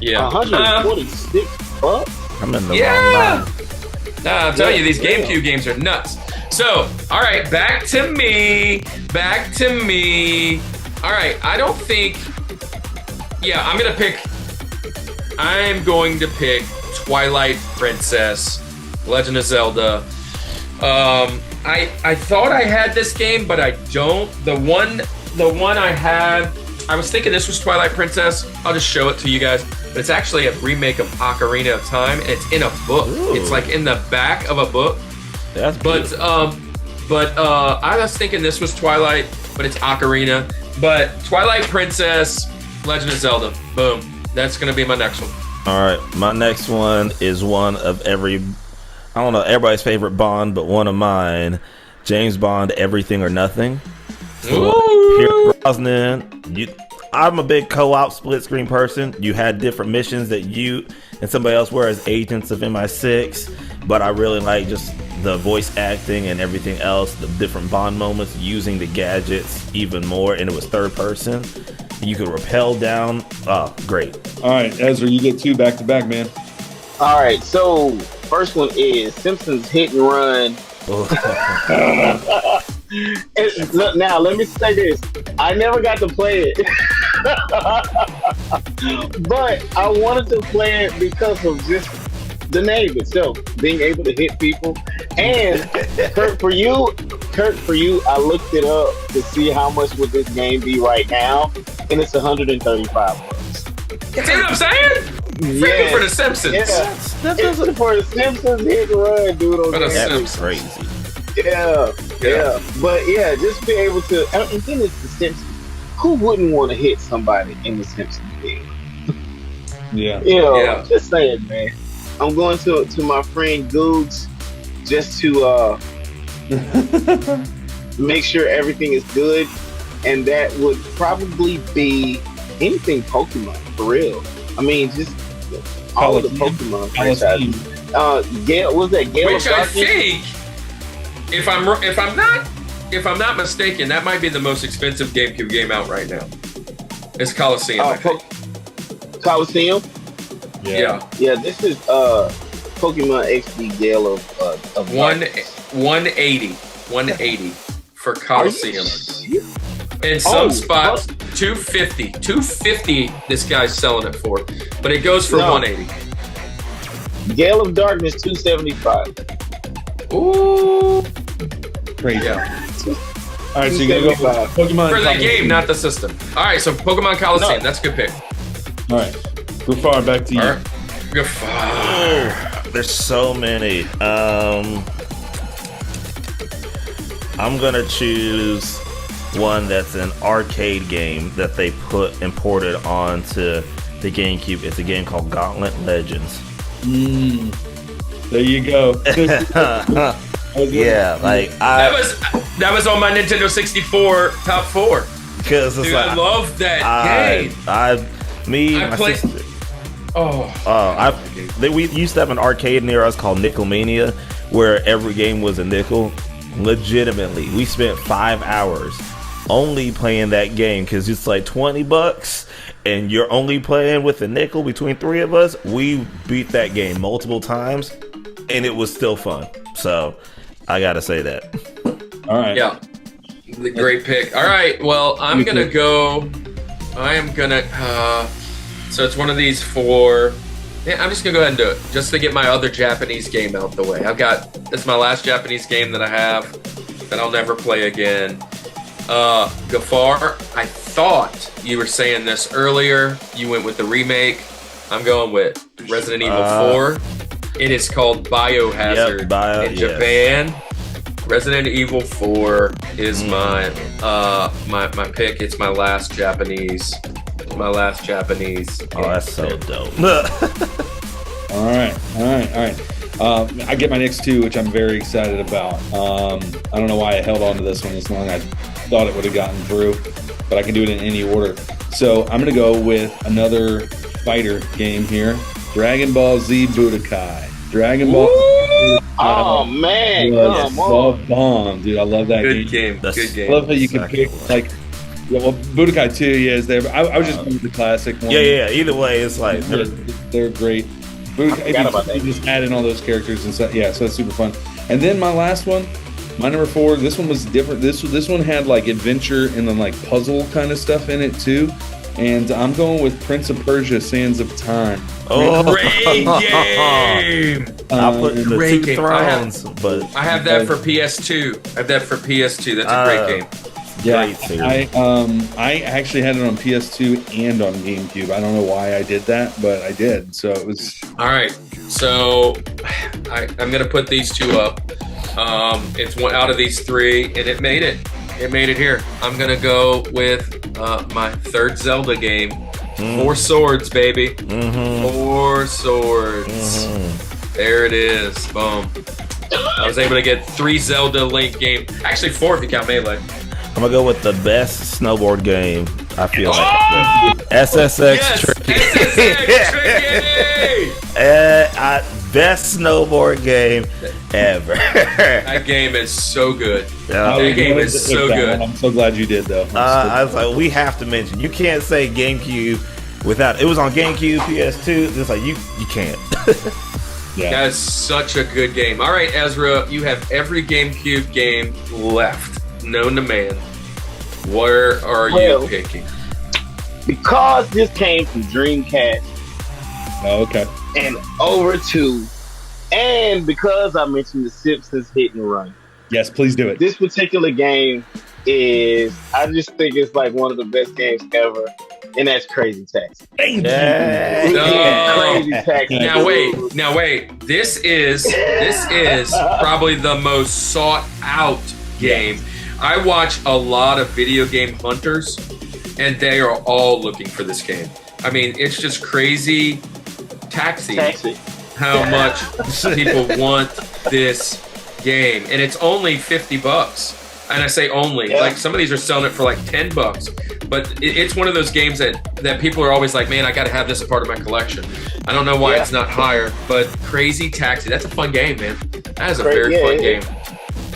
Yeah. 146 bucks? I'm in the wrong line. Nah, I'm telling you, these GameCube games are nuts. So, all right, back to me. All right, I don't think, I'm going to pick Twilight Princess, Legend of Zelda. I thought I had this game, but I don't. The one I had, I was thinking this was Twilight Princess. I'll just show it to you guys. But it's actually a remake of Ocarina of Time, and it's in a book. Ooh. It's like in the back of a book. That's but I was thinking this was Twilight, but it's Ocarina. But Twilight Princess, Legend of Zelda. Boom. That's gonna be my next one. All right, my next one is one of everybody's favorite Bond, but one of mine, James Bond, Everything or Nothing. So, Pierce Brosnan, I'm a big co-op split screen person. You had different missions that you and somebody else were as agents of MI6, but I really like just the voice acting and everything else, the different Bond moments, using the gadgets even more, and it was third person. You could rappel down. Oh, great. All right, Ezra, you get 2 back to back, man. All right, so first one is Simpsons Hit and Run. Look, now, let me say this. I never got to play it. But I wanted to play it because of just the name itself, being able to hit people. And Kurt, for you, I looked it up to see how much would this game be right now, and it's $135. See what I'm saying? Freaking for the Simpsons. Yeah. It's for the Simpsons Hit and Run, dude. That's crazy. Yeah. But yeah, just be able to, and then it's the Simpsons. Who wouldn't want to hit somebody in the Simpsons game? Yeah. Just saying, man. I'm going to my friend Googs just to make sure everything is good, and that would probably be anything Pokemon, for real. I mean, just all of the Pokemon franchises. Was that Gale? Which I think, if I'm not mistaken, that might be the most expensive GameCube game out right now. It's Coliseum. I think. Coliseum. Yeah. This is Pokemon XD Gale of 180 for Coliseum. In some spots, 250. This guy's selling it for, but it goes for 180. Gale of Darkness 275. Ooh, Crazy. Yeah. All right, so you're gonna go with Pokemon for the game, not the system. All right, so Pokemon Coliseum. That's a good pick. All right, Gafar, back to you. All right. Gafar. There's so many. I'm gonna choose one that's an arcade game that they imported onto the GameCube. It's a game called Gauntlet Legends. There you go. Yeah, like that was on my Nintendo 64 top 4. Because I love that game. My sister. We used to have an arcade near us called Nickelmania, where every game was a nickel. Legitimately, we spent 5 hours only playing that game because it's like $20 and you're only playing with a nickel between 3 of us. We beat that game multiple times and it was still fun. So I gotta say that. All right. Yeah. Great pick. All right. Well, I'm going to go. I am going to. So it's one of these 4. Yeah, I'm just going to go ahead and do it just to get my other Japanese game out the way. It's my last Japanese game that I have that I'll never play again. Gafar, I thought you were saying this earlier. You went with the remake. I'm going with Resident Evil 4. It is called Biohazard in Japan. Resident Evil 4 is my pick. It's my last Japanese. Oh, that's so dope. All right. I get my next 2, which I'm very excited about. I don't know why I held on to this one as long. I thought it would have gotten through, but I can do it in any order. So I'm going to go with another fighter game here. Dragon Ball Z Budokai. Dragon Ball. Oh man, come on, bomb, dude! I love that game. Good game. I love how you can pick Budokai 2. Yeah, is there? I was just going with the classic one. Yeah. Either way, it's like they're great. Budokai, you just add in all those characters and stuff. Yeah, so it's super fun. And then my last one, my number 4. This one was different. This one had like adventure and then like puzzle kind of stuff in it too. And I'm going with Prince of Persia: Sands of Time. Oh, great game! I'll put the great 2 game. Thrones, but I have that for PS2. That's a great game. Yeah, I actually had it on PS2 and on GameCube. I don't know why I did that, but I did. So it was all right. So I'm gonna put these 2 up. It's one out of these 3, and it made it. It made it here. I'm gonna go with my 3rd Zelda game. 4 swords, baby. 4 swords. There it is. Boom. I was able to get 3 Zelda Link games. Actually, 4 if you count Melee. I'm gonna go with the best snowboard game. I feel like SSX Tricky. SSX Tricky. Best snowboard game ever. That game is so good. Yeah. That game is so good. I'm so glad you did, though. I was like, we have to mention. You can't say GameCube without. It was on GameCube, PS2. It's like you can't. Yeah. That is such a good game. All right, Ezra, you have every GameCube game left known to man. Where are you picking? Because this came from Dreamcast. Oh, okay. And over 2, and because I mentioned the Simpsons Hit and Run. Yes, please do it. This particular game I just think it's like one of the best games ever, and that's Crazy Taxi. Yeah. Crazy Taxi. Now wait. This is probably the most sought out game. I watch a lot of video game hunters, and they are all looking for this game. I mean, it's just crazy. Taxi. How much people want this game, and it's only $50. And I say only, like some of these are selling it for like $10. But it's one of those games that people are always like, man, I got to have this as part of my collection. I don't know why it's not higher, but Crazy Taxi, that's a fun game, man. That is a very fun game.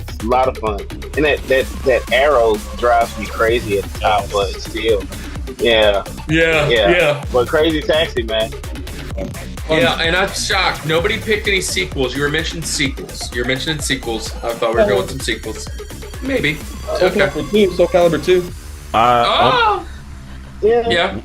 It's a lot of fun, and that arrow drives me crazy at the top, but still, yeah. But Crazy Taxi, man. Yeah, and I'm shocked. Nobody picked any sequels. You were mentioning sequels. I thought we were going with some sequels. Maybe. Soul Calibur 2. Yeah.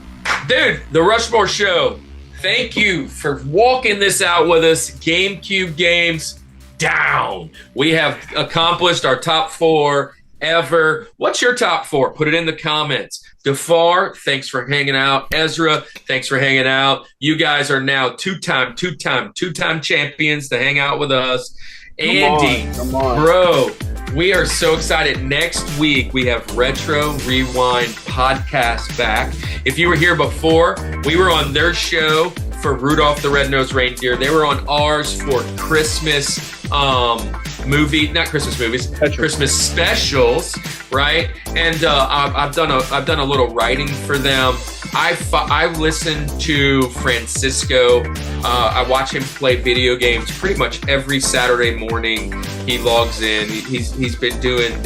Dude, the Rushmore Show. Thank you for walking this out with us. GameCube games down. We have accomplished our top 4 ever. What's your top 4? Put it in the comments. Gafar, thanks for hanging out. Ezra, thanks for hanging out. You guys are now two-time champions to hang out with us. Andy, come on. Bro, we are so excited. Next week, we have Retro Rewind Podcast back. If you were here before, we were on their show for Rudolph the Red-Nosed Reindeer. They were on ours for Christmas Christmas specials, right? And I've done a little writing for them. I listen to Francisco. I watch him play video games pretty much every Saturday morning. He logs in. He's been doing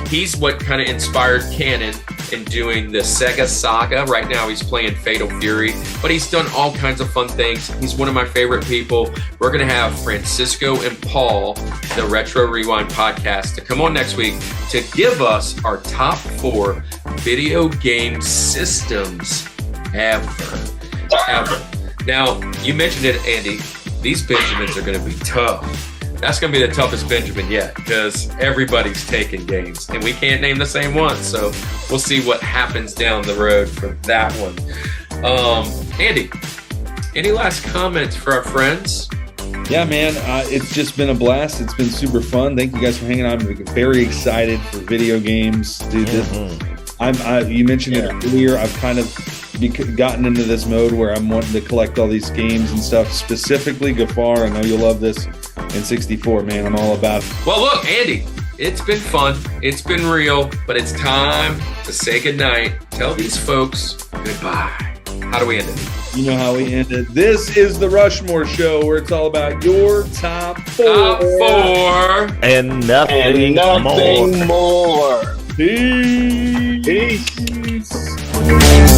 he's what kind of inspired Canon in doing the Sega Saga. Right now he's playing Fatal Fury, but he's done all kinds of fun things. He's one of my favorite people. We're going to have Francisco and Paul, the Retro Rewind podcast, to come on next week to give us our top 4 video game systems ever. Now, you mentioned it, Andy. These Benjamins are going to be tough. That's going to be the toughest Benjamin yet, because everybody's taking games, and we can't name the same one. So we'll see what happens down the road for that one. Andy, any last comments for our friends? Yeah, man, it's just been a blast. It's been super fun. Thank you guys for hanging out. I'm very excited for video games, dude. You mentioned it earlier. I've kind of gotten into this mode where I'm wanting to collect all these games and stuff. Specifically, Gafar. I know you'll love this. And 64, man. I'm all about it. Well, look, Andy, it's been fun. It's been real, but it's time to say goodnight. Tell these folks goodbye. How do we end it? You know how we end it. This is the Rushmore Show, where it's all about your top 4. Top 4. And nothing more. Peace. Peace.